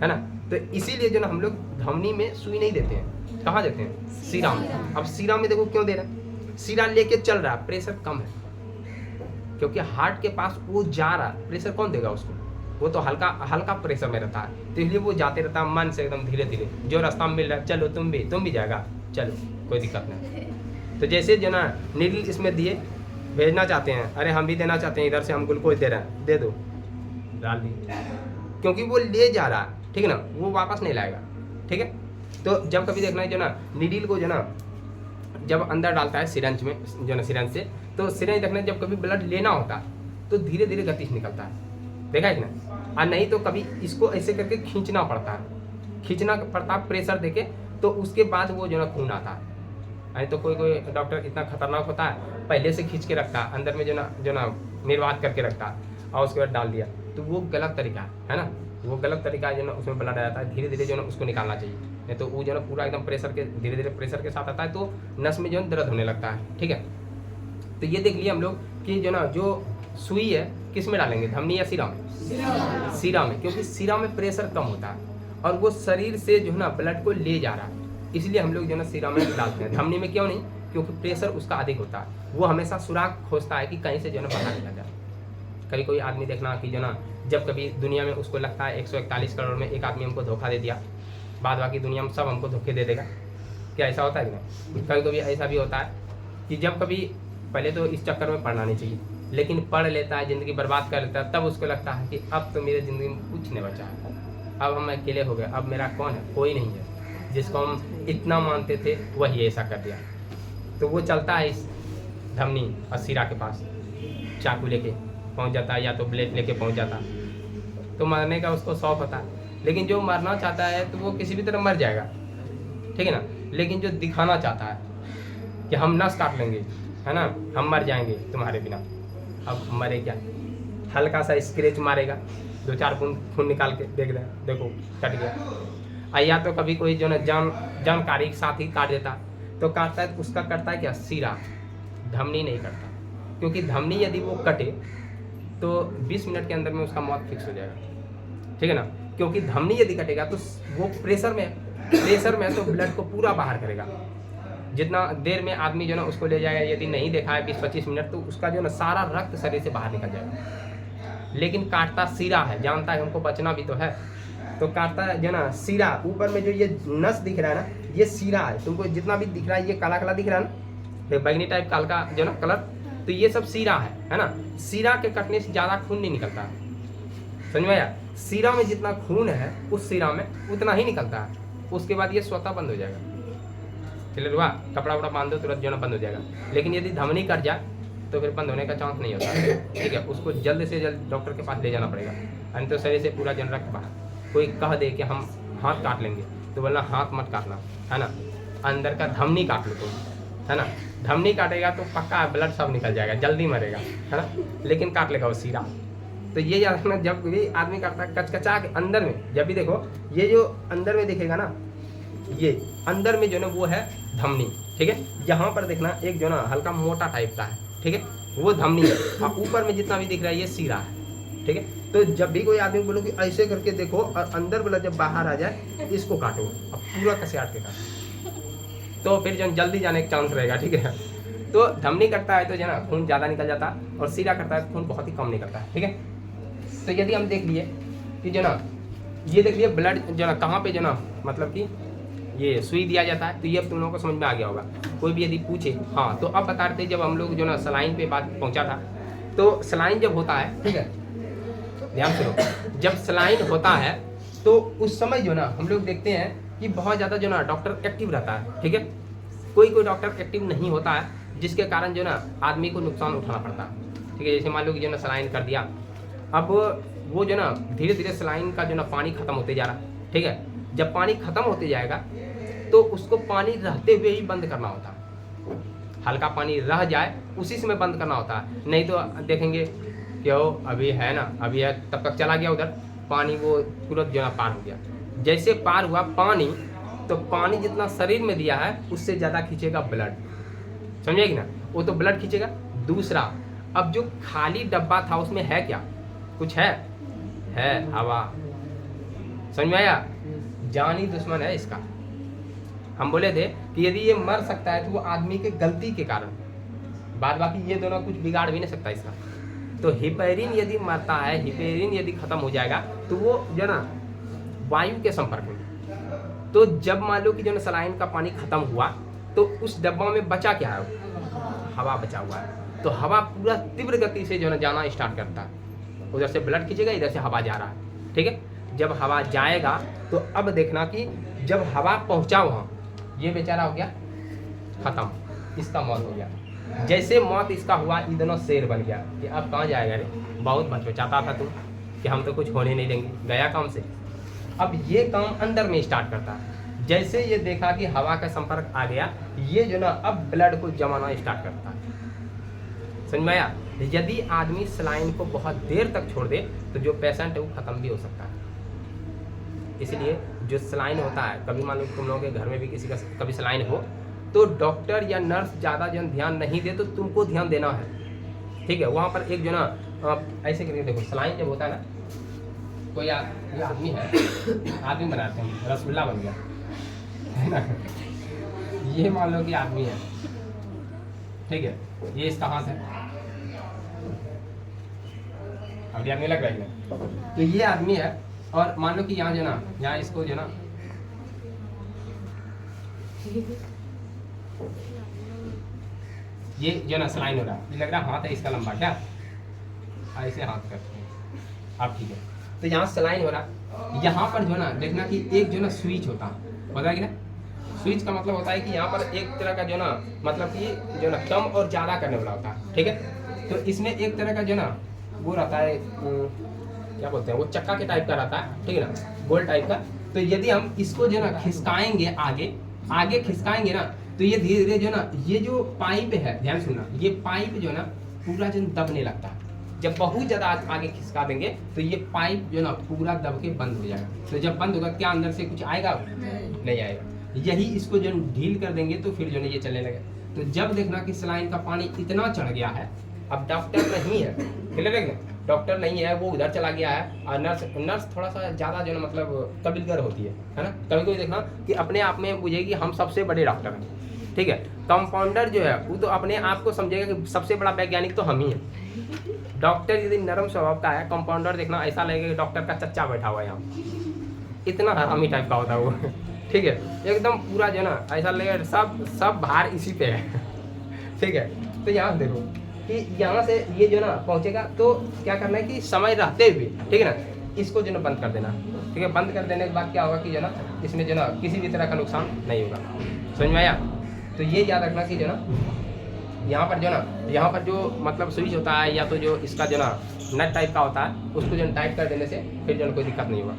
है ना। तो इसीलिए जो ना हम लोग धमनी में सुई नहीं देते हैं, कहाँ देते हैं, सीरा में। अब सीरा में देखो क्यों दे रहे हैं, सीरा लेके चल रहा है, प्रेशर कम है, क्योंकि हार्ट के पास वो जा रहा है, प्रेशर कौन देगा उसको, वो तो हल्का हल्का प्रेशर में रहता है, तो इसलिए वो जाते रहता है मन से एकदम धीरे धीरे, जो रास्ता मिल रहा है चलो तुम भी जाएगा, चलो कोई दिक्कत नहीं। तो जैसे जो ना नीडल इसमें दिए, भेजना चाहते हैं, अरे हम भी देना चाहते हैं, इधर से हम ग्लूकोज दे रहे हैं, दे दो, डाल दी, क्योंकि वो ले जा रहा है, ठीक है ना, वो वापस नहीं लाएगा, ठीक है। तो जब कभी देखना है जो ना नीडल को जो ना जब अंदर डालता है सिरंज में, जो ना सिरंज से, तो सिरंज देखना जब कभी ब्लड लेना होता है तो धीरे धीरे गति से निकलता है, देखा है ना। और नहीं तो कभी इसको ऐसे करके खींचना पड़ता है, खींचना पड़ता है प्रेशर देके, तो उसके बाद वो जो ना खून आता है। नहीं तो कोई डॉक्टर इतना खतरनाक होता है, पहले से खींच के रखता है अंदर में जो ना निर्वात करके रखता है और उसके बाद डाल दिया, तो वो गलत तरीका है ना, वो गलत तरीका है जो ना उसमें ब्लड आ जाता है, धीरे धीरे जो ना उसको निकालना चाहिए, नहीं तो वो जो ना पूरा एकदम प्रेशर के धीरे धीरे प्रेशर के साथ आता है, तो नस में जो है दर्द होने लगता है, ठीक है। तो ये देख लिया हम लोग कि जो ना जो सुई है किस में डालेंगे, धमनी या सीरा में, सीरा में, क्योंकि सीरा में प्रेशर कम होता है और वो शरीर से जो है ना ब्लड को ले जा रहा है, इसलिए हम लोग जो ना सीरा में डालते हैं। धमनी में क्यों नहीं, क्योंकि प्रेशर उसका अधिक होता है, वो हमेशा सुराग खोजता है कि कहीं से जो ना बाहर निकल जाए। कभी कोई आदमी देखना कि जो ना जब कभी दुनिया में उसको लगता है 141 करोड़ में एक आदमी हमको धोखा दे दिया, बाद बाकी दुनिया में सब हमको धोखे दे देगा, क्या ऐसा होता है कि नहीं। कभी कभी ऐसा भी होता है कि जब कभी, पहले तो इस चक्कर में पढ़ना नहीं चाहिए, लेकिन पढ़ लेता है, ज़िंदगी बर्बाद कर लेता है, तब उसको लगता है कि अब तो मेरी ज़िंदगी में कुछ नहीं बचा है, अब हम अकेले हो गए, अब मेरा कौन है, कोई नहीं है, जिसको हम इतना मानते थे वही ऐसा कर दिया। तो वो चलता है इस धमनी और सीरा के पास, चाकू लेके पहुंच जाता है या तो ब्लेड लेके पहुंच जाता है, तो मरने का उसको शौक होता है। लेकिन जो मरना चाहता है तो वो किसी भी तरह मर जाएगा, ठीक है ना। लेकिन जो दिखाना चाहता है कि हम नस काट लेंगे, है ना, हम मर जाएंगे तुम्हारे बिना, अब मरे क्या, हल्का सा स्क्रैच मारेगा, 2-4 खून निकाल के देख रहे हैं, देखो कट गया। या तो कभी कोई जो ना जानकारी के साथ ही काट देता, तो काटता है तो उसका करता है क्या, सीरा, धमनी नहीं करता, क्योंकि धमनी यदि वो कटे तो 20 मिनट के अंदर में उसका मौत फिक्स हो जाएगा, ठीक है ना। क्योंकि धमनी यदि कटेगा तो वो प्रेशर में तो ब्लड को पूरा बाहर करेगा, जितना देर में आदमी जो ना उसको ले जाएगा, यदि नहीं देखा है 20-25 मिनट, तो उसका जो ना सारा रक्त शरीर से बाहर निकल जाएगा। लेकिन काटता सीरा है, जानता है हमको बचना भी तो है, तो काटता है जो ना सीरा, ऊपर में जो ये नस दिख रहा है ना, ये सीरा है, तुमको जितना भी दिख रहा है, ये काला काला दिख रहा है ना, बैगनी टाइप का हल्का जो ना कलर, तो ये सब सीरा है ना। सीरा के कटने से ज़्यादा खून नहीं निकलता है, समझ में आया। सीरा में जितना खून है उस सीरा में उतना ही निकलता है, उसके बाद ये स्वतः बंद हो जाएगा, चलिए रुआ, कपड़ा वपड़ा बांध दो तुरंत जो ना बंद हो जाएगा। लेकिन यदि धमनी कट जाए तो फिर बंद होने का चांस नहीं होता, ठीक है। उसको जल्द से जल्द डॉक्टर के पास ले जाना पड़ेगा, अन्य तो शरीर से पूरा जन रक्त बाहर। कोई कह दे कि हम हाथ काट लेंगे तो बोलना हाथ मत काटना, है ना, अंदर का धमनी काट लो तुम, है ना। धमनी काटेगा तो पक्का ब्लड सब निकल जाएगा, जल्दी मरेगा, है ना, लेकिन काट लेगा वो सीरा। तो ये याद रखना, जब भी आदमी काटता है कचकचा के अंदर में, जब भी देखो ये जो अंदर में दिखेगा ना, ये अंदर में जो ना वो है धमनी, ठीक है। यहाँ पर देखना एक जो ना हल्का मोटा टाइप का है, ठीक है, वो धमनी है, और ऊपर में जितना भी दिख रहा है ये सीरा है, ठीक है। तो जब भी कोई आदमी बोलो कि ऐसे करके देखो और अंदर वाला जब बाहर आ जाए इसको काटो, अब पूरा कैसे काट के काटो, तो फिर जो जल्दी जाने का चांस रहेगा, ठीक है। तो धमनी करता है तो जो है ना खून ज़्यादा निकल जाता है, और सीधा करता है तो खून बहुत ही कम निकलता है। ठीक है, तो यदि हम देख लिए कि जो ना ये देख लिए ब्लड जो ना कहाँ पे जो ना मतलब कि ये सुई दिया जाता है, तो ये अब तुम लोगों को समझ में आ गया होगा। कोई भी यदि पूछे हाँ तो अब बता रहे थे जब हम लोग जो ना सलाइन पे बात पहुंचा था, तो सलाइन जब होता है, ठीक है ध्यान सुनो, जब सलाइन होता है तो उस समय जो ना हम लोग देखते हैं कि बहुत ज़्यादा जो ना डॉक्टर एक्टिव रहता है। ठीक है, कोई डॉक्टर एक्टिव नहीं होता है, जिसके कारण जो ना आदमी को नुकसान उठाना पड़ता है। ठीक है, जैसे मान लो कि जो ना सलाइन कर दिया, अब वो जो ना धीरे धीरे सलाइन का जो ना पानी खत्म होते जा रहा। ठीक है, जब पानी खत्म होते जाएगा तो उसको पानी रहते हुए ही बंद करना होता है। हल्का पानी रह जाए उसी समय बंद करना होता है, नहीं तो देखेंगे क्यों अभी है ना, अभी है तब तक चला गया उधर पानी, वो तुरंत जो ना पार हो गया। जैसे पार हुआ पानी, तो पानी जितना शरीर में दिया है उससे ज़्यादा खींचेगा ब्लड, समझेगी ना, वो तो ब्लड खींचेगा। दूसरा, अब जो खाली डब्बा था उसमें है क्या, कुछ है हवा, समझ में आया, जानी दुश्मन है इसका। हम बोले थे कि यदि ये मर सकता है तो वो आदमी के गलती के कारण, बाद बाकी ये दोनों कुछ बिगाड़ भी नहीं सकता इसका। तो हिपेरिन यदि मरता है, हिपेरिन यदि खत्म हो जाएगा तो वो जो ना वायु के संपर्क में, तो जब मान लो कि जो ना सलाइन का पानी खत्म हुआ तो उस डब्बा में बचा क्या है, हवा बचा हुआ है। तो हवा पूरा तीव्र गति से जो ना जाना स्टार्ट करता है, उधर से ब्लड खींचेगा, इधर से हवा जा रहा है। ठीक है, जब हवा जाएगा तो अब देखना कि जब हवा पहुंचा वहाँ, ये बेचारा हो गया खत्म, इसका मौत हो गया। जैसे मौत इसका हुआ, ये दोनों शेर बन गया कि अब कहाँ जाएगा रे, बहुत बचबचाता था तुम कि हम तो कुछ होने नहीं देंगे, गया काम से। अब ये काम अंदर में स्टार्ट करता है, जैसे ये देखा कि हवा का संपर्क आ गया, ये जो ना अब ब्लड को जमाना स्टार्ट करता है, समझ में आया। यदि आदमी सलाइन को बहुत देर तक छोड़ दे तो जो पेशेंट है वो खत्म भी हो सकता है। इसलिए जो सलाइन होता है, कभी मान लो तुम लोगों के घर में भी किसी का कभी सलाइन हो, तो डॉक्टर या नर्स ज़्यादा जो ध्यान नहीं दे तो तुमको ध्यान देना है। ठीक है, वहाँ पर एक जो ना ऐसे करके देखो, सलाइन जब होता है ना, कोई ये आदमी है, आदमी बनाते हैं, रसगुल्ला बन गया है ना, ये मान लो कि आदमी है, ठीक है, ये इसका हाथ है, अब आदमी लग रहा है, तो ये आदमी है, और मान लो कि यहाँ जो ना, यहाँ इसको जो ना ये जो ना सलाइन हो रहा है, ये लग रहा है हाथ है इसका लंबा, क्या ऐसे हाथ करते हैं आप, ठीक है। तो यहाँ सलाइन हो रहा, यहाँ पर जो ना देखना कि एक जो ना स्विच होता है कि ना, स्विच का मतलब होता है कि यहाँ पर एक तरह का जो ना मतलब कि जो ना कम और ज़्यादा करने वाला होता है। ठीक है, तो इसमें एक तरह का जो ना वो रहता है, क्या बोलते हैं, वो चक्का के टाइप का रहता है, ठीक है ना, गोल टाइप का। तो यदि हम इसको जो ना खिसकाएंगे आगे खिसकाएंगे ना, तो ये धीरे धीरे जो ना ये जो पाइप है, ध्यान सुनना, ये पाइप जो ना पूरा जो दबने लगता है। जब बहुत ज़्यादा आगे खिसका देंगे तो ये पाइप जो ना पूरा दब के बंद हो जाएगा। तो जब बंद होगा, क्या अंदर से कुछ आएगा? नहीं आएगा। यही इसको जो ढील कर देंगे तो फिर जो है ये चलने लगे। तो जब देखना कि सलाइन का पानी इतना चढ़ गया है, अब डॉक्टर नहीं है, क्लियर है ना, डॉक्टर नहीं है, वो उधर चला गया है, और नर्स थोड़ा सा ज़्यादा जो है मतलब कबिलगर होती है ना। कभी कभी देखना कि अपने आप में बुझेगी हम सबसे बड़े डॉक्टर हैं, ठीक है। कंपाउंडर जो है वो तो अपने आप को समझेगा कि सबसे बड़ा वैज्ञानिक तो हम ही हैं। डॉक्टर यदि नरम स्वभाव का है, कंपाउंडर देखना ऐसा लगेगा कि डॉक्टर का चच्चा बैठा हुआ है यहाँ, इतना हरामी टाइप का होता है वो, ठीक है, एकदम पूरा जो है ना ऐसा लगेगा सब भार इसी पे है, ठीक है। तो यहाँ देखो कि यहाँ से ये जो ना पहुँचेगा, तो क्या करना है कि समय रहते हुए, ठीक है ना, इसको जो ना बंद कर देना, ठीक है। बंद कर देने के बाद क्या होगा कि जो ना इसमें जो ना किसी भी तरह का नुकसान नहीं होगा, समझ में आया। तो ये याद रखना कि जो ना यहाँ पर जो ना यहाँ पर जो मतलब स्विच होता है, या तो जो इसका जो ना नट टाइप का होता है, उसको जो टाइट कर देने से फिर जो ना कोई दिक्कत नहीं होगा।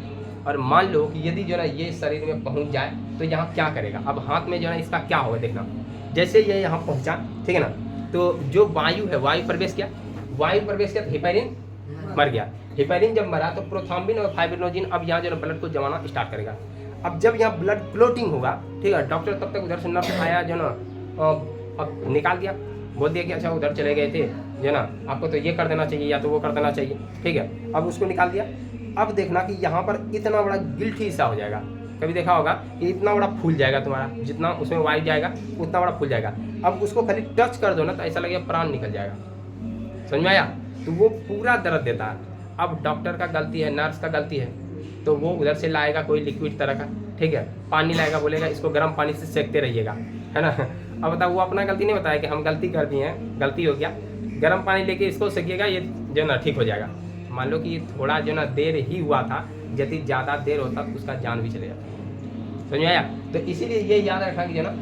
और मान लो कि यदि जो ना ये शरीर में पहुँच जाए तो यहाँ क्या करेगा, अब हाथ में जो ना इसका क्या होगा देखना। जैसे ये यहाँ पहुँचा, ठीक है ना, तो जो वायु है, वायु प्रवेश किया तो हिपेरिन मर गया। हिपेरिन जब मरा तो प्रोथ्रोम्बिन और फाइब्रिनोजिन अब यहाँ जो ना ब्लड को जमाना स्टार्ट करेगा। अब जब यहाँ ब्लड क्लोटिंग होगा, ठीक है, डॉक्टर तब तक उधर से नर्स आया जो ना अब निकाल दिया, बोल दिया कि अच्छा उधर चले गए थे जो ना, आपको तो ये कर देना चाहिए या तो वो कर देना चाहिए, ठीक है। अब उसको निकाल दिया। अब देखना कि यहाँ पर इतना बड़ा गिल्टी सा हो जाएगा, कभी देखा होगा कि इतना बड़ा फूल जाएगा तुम्हारा, जितना उसमें वायु जाएगा उतना बड़ा फूल जाएगा। अब उसको खाली टच कर दो ना तो ऐसा लगेगा प्राण निकल जाएगा, समझ में आया? तो वो पूरा दर्द देता है। अब डॉक्टर का गलती है, नर्स का गलती है, तो वो उधर से लाएगा कोई लिक्विड तरह का, ठीक है, पानी लाएगा, बोलेगा इसको गर्म पानी से सेकते रहिएगा, है ना। अब बताओ, वो अपना गलती नहीं बताया कि हम गलती कर दिए हैं, गलती हो गया, गर्म पानी लेके इसको सेकिएगा, ये जो ना ठीक हो जाएगा। मान लो कि ये थोड़ा जो ना देर ही हुआ था, यदि ज़्यादा देर होता तो उसका जान भी चले जाता, समझ में आया? तो इसीलिए ये याद रखना कि जो ना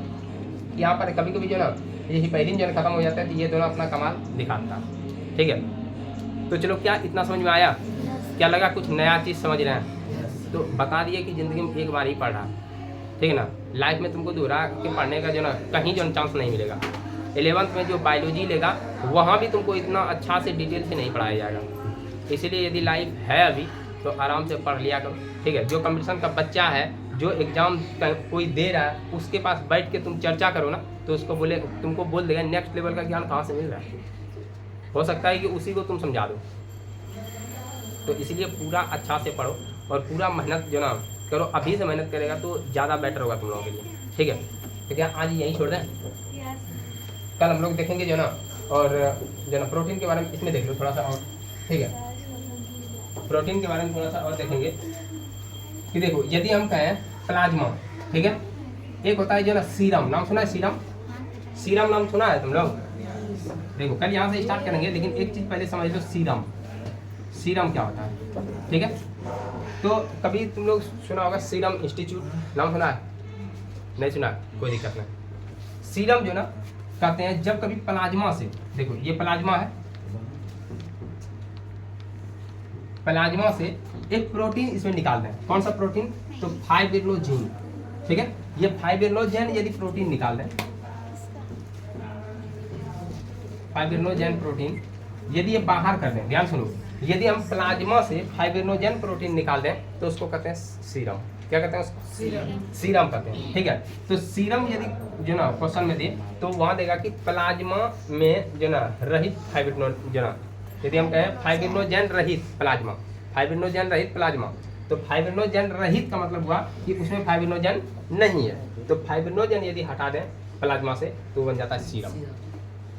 यहाँ पर कभी कभी जो ना ये हिपैरिन जो खत्म हो जाता है तो ये दोनों अपना कमाल दिखाता है, ठीक है। तो चलो, क्या इतना समझ में आया? क्या लगा कुछ नया चीज़ समझ रहे हैं? तो बता दिए कि ज़िंदगी में एक बार ही पढ़ा, ठीक है ना। लाइफ में तुमको दोहरा के पढ़ने का जो ना कहीं जो चांस नहीं मिलेगा। 11th में जो बायोलॉजी लेगा वहाँ भी तुमको इतना अच्छा से डिटेल से नहीं पढ़ाया जाएगा। इसीलिए यदि लाइफ है अभी तो आराम से पढ़ लिया करो, ठीक है। जो कंपटीशन का बच्चा है, जो एग्ज़ाम कोई दे रहा है, उसके पास बैठ के तुम चर्चा करो ना तो उसको बोले, तुमको बोल देगा नेक्स्ट लेवल का ज्ञान कहाँ से मिल रहा है। हो सकता है कि उसी को तुम समझा दो। तो इसलिए पूरा अच्छा से पढ़ो और पूरा मेहनत जो ना करो। अभी से मेहनत करेगा तो ज़्यादा बेटर होगा तुम लोगों के लिए, ठीक है। तो क्या आज यहीं छोड़ दें? कल हम लोग देखेंगे जो ना, और जो ना प्रोटीन के बारे में इसमें देख लो थोड़ा सा और, ठीक है। प्रोटीन के बारे में थोड़ा सा और देखेंगे कि देखो, यदि हम कहें प्लाज्मा, ठीक है, एक होता है जो ना सीरम, नाम सुना है सीरम? सीरम नाम सुना है तुम लोग? देखो, कल यहाँ से स्टार्ट करेंगे, लेकिन एक चीज़ पहले समझ लो, सीरम। सीरम क्या होता है, ठीक है। तो कभी तुम लोग सुना होगा सीरम इंस्टीट्यूट, नाम सुना है? नहीं सुना? कोई दिक्कत नहीं। सीरम जो ना कहते हैं जब कभी प्लाज्मा से, देखो ये प्लाज्मा है, प्लाज्मा से एक प्रोटीन इसमें निकालते हैं। कौन सा प्रोटीन? तो फाइब्रिनोजेन, ठीक है। ये फाइब्रिनोजेन यदि प्रोटीन निकाल दें, फाइब्रिनोजेन प्रोटीन यदि ये बाहर कर दें, ध्यान सुनो, यदि हम प्लाज्मा से फाइब्रिनोजेन प्रोटीन निकाल दें तो उसको कहते हैं सीरम। क्या कहते हैं उसको? सीरम कहते हैं, ठीक है। तो सीरम यदि जो ना क्वेश्चन में दे तो वहाँ देगा कि प्लाज्मा में जो ना रहित फाइब्रिनोजेन, जो ना यदि हम कहें फाइब्रिनोजेन रहित प्लाज्मा, फाइब्रिनोजेन रहित प्लाज्मा, तो फाइब्रिनोजेन रहित का मतलब हुआ कि उसमें फाइब्रिनोजेन नहीं है। तो फाइब्रिनोजेन यदि हटा दें प्लाज्मा से तो बन जाता है सीरम।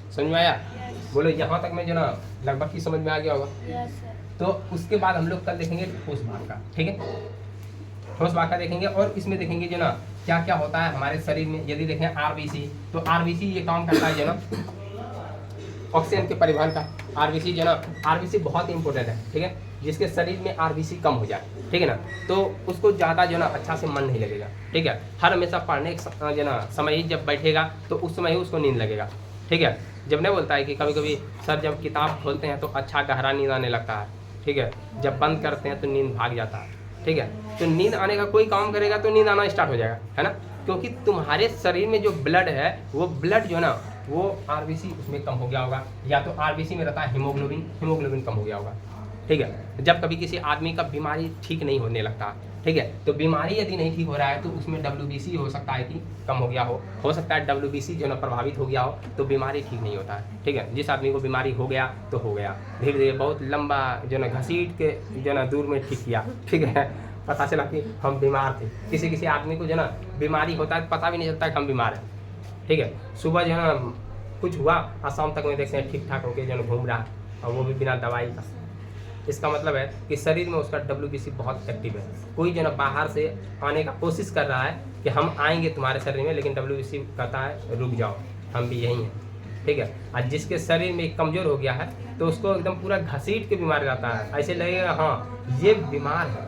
समझ में आया? बोलो, यहाँ तक में जो ना लगभग की समझ में आ गया होगा। तो उसके बाद हम लोग कल देखेंगे ठोस भाग का, ठीक है। ठोस भाग का देखेंगे और इसमें देखेंगे जो ना क्या क्या होता है हमारे शरीर में। यदि देखें आरबीसी, तो आरबीसी ये काम करता है जो ना ऑक्सीजन के परिवहन का। आरबीसी जो ना, आरबीसी बहुत इंपॉर्टेंट है, ठीक है। जिसके शरीर में आरबीसी कम हो जाए, ठीक है ना, तो उसको ज़्यादा जो ना अच्छा से मन नहीं लगेगा, ठीक है। हर हमेशा पढ़ने जो ना समय ही जब बैठेगा तो उस समय ही उसको नींद लगेगा, ठीक है। जब नहीं बोलता है कि कभी कभी सर जब किताब खोलते हैं तो अच्छा गहरा नींद आने लगता है, ठीक है। जब बंद करते हैं तो नींद भाग जाता है, ठीक है। तो नींद आने का कोई काम करेगा तो नींद आना स्टार्ट हो जाएगा, है ना। क्योंकि तुम्हारे शरीर में जो ब्लड है वो ब्लड जो है ना वो आरबीसी उसमें कम हो गया होगा, या तो आरबीसी में रहता है हीमोग्लोबिन, हीमोग्लोबिन कम हो गया होगा, ठीक है। जब कभी किसी आदमी का बीमारी ठीक नहीं होने लगता, ठीक है, तो बीमारी यदि नहीं ठीक हो रहा है तो उसमें WBC हो सकता है कि कम हो गया हो सकता है WBC जो ना प्रभावित हो गया हो तो बीमारी ठीक नहीं होता है, ठीक है। जिस आदमी को बीमारी हो गया तो हो गया, धीरे धीरे बहुत लंबा जो ना घसीट के जो ना दूर में ठीक किया, ठीक है। पता चला कि हम बीमार थे। किसी किसी आदमी को जो ना बीमारी होता है पता भी नहीं चलता कि हम बीमार हैं, ठीक है। सुबह जो है ना कुछ हुआ और शाम तक में देखते हैं ठीक ठाक होकर जो है घूम रहा है, और वो भी बिना दवाई का। इसका मतलब है कि शरीर में उसका WBC बहुत एक्टिव है। कोई जो ना बाहर से आने का कोशिश कर रहा है कि हम आएंगे तुम्हारे शरीर में, लेकिन WBC कहता है रुक जाओ, हम भी यही हैं, ठीक है। और जिसके शरीर में कमज़ोर हो गया है तो उसको एकदम पूरा घसीट के बीमार रहता है। ऐसे लगेगा हाँ ये बीमार है,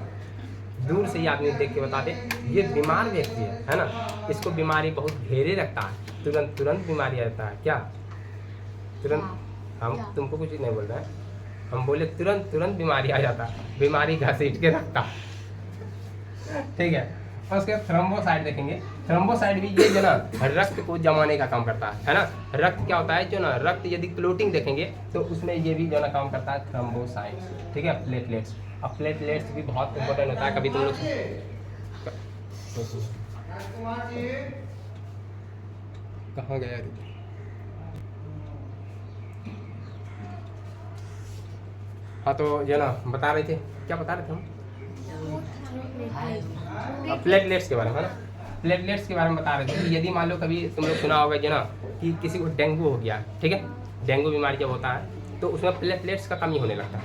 दूर से ही आदमी देख के बताते ये बीमार व्यक्ति है ना। इसको बीमारी बहुत घेरे रखता है, तुरंत तुरंत बीमारी आता है। क्या तुरंत? हम तुमको कुछ नहीं बोल रहे हैं, हम बोले तुरंत तुरंत बीमारी आ जाता है, बीमारी घसीट के रखता, ठीक है। और उसके थ्रोम्बोसाइट देखेंगे। थ्रोम्बोसाइट भी ये जो ना रक्त को जमाने का काम करता है ना। रक्त क्या होता है जो ना, रक्त यदि क्लोटिंग देखेंगे तो उसमें ये भी जो ना काम करता है थ्रोम्बोसाइट, ठीक है। प्लेटलेट्स, अब प्लेटलेट्स भी बहुत इंपॉर्टेंट होता है। कभी तुम लोग कहाँ गया? हाँ तो जो ना बता रहे थे, क्या बता रहे थे हम? प्लेटलेट्स के बारे में, है ना। प्लेटलेट्स के बारे में बता रहे थे कि यदि मान लो कभी तुम लोग सुना होगा जो ना कि किसी को डेंगू हो गया, ठीक है, डेंगू बीमारी जब होता है तो उसमें प्लेटलेट्स का कमी होने लगता है,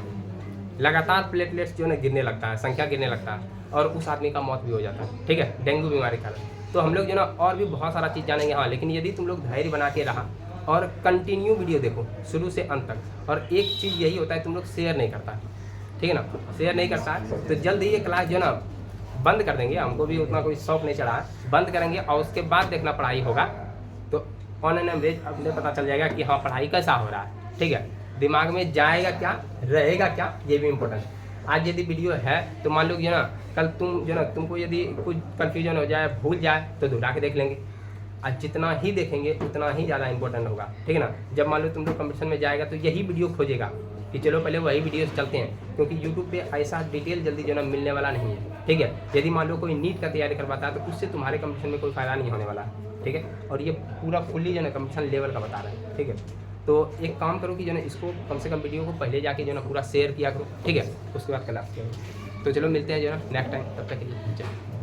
लगातार प्लेटलेट्स जो है गिरने लगता है, संख्या गिरने लगता है और उस आदमी का मौत भी हो जाता है, ठीक है, डेंगू बीमारी के कारण। तो हम लोग जो ना और भी बहुत सारा चीज़ जानेंगे, हाँ, लेकिन यदि तुम लोग धैर्य बना के रहा और कंटिन्यू वीडियो देखो शुरू से अंत तक। और एक चीज़ यही होता है, तुम लोग शेयर नहीं करता, ठीक है ना, शेयर नहीं करता है तो जल्द ही ये क्लास जो ना बंद कर देंगे, हमको भी उतना कोई शौक नहीं चढ़ा है, बंद करेंगे और उसके बाद देखना पढ़ाई होगा तो ऑन एन एवरेज अपने पता चल जाएगा कि हाँ पढ़ाई कैसा हो रहा है, ठीक है, दिमाग में जाएगा क्या, रहेगा क्या, ये भी इम्पोर्टेंट है। आज यदि वीडियो है तो मान लो जो ना कल तुम जो ना तुमको यदि कुछ कन्फ्यूजन हो जाए, भूल जाए तो दोहरा के देख लेंगे। आज जितना ही देखेंगे उतना ही ज़्यादा इंपॉर्टेंट होगा, ठीक है ना। जब मान लो तुम लोग कंपटीशन में जाएगा तो यही वीडियो खोजेगा कि चलो पहले वही वीडियो चलते हैं, क्योंकि यूट्यूब पे ऐसा डिटेल जल्दी जो ना मिलने वाला नहीं है, ठीक है। यदि मान लो कोई नीट का तैयारी करवाता है तो उससे तुम्हारे कंपटीशन में कोई फ़ायदा नहीं होने वाला, ठीक है। और ये पूरा फुल्ली जो ना कंपटीशन लेवल का बता रहा है, ठीक है। तो एक काम करो कि जो ना इसको कम से कम वीडियो को पहले जाके जो ना पूरा शेयर किया करो, ठीक है, उसके बाद क्लास किया। तो चलो मिलते हैं जो ना नेक्स्ट टाइम, तब तक के लिए चलो।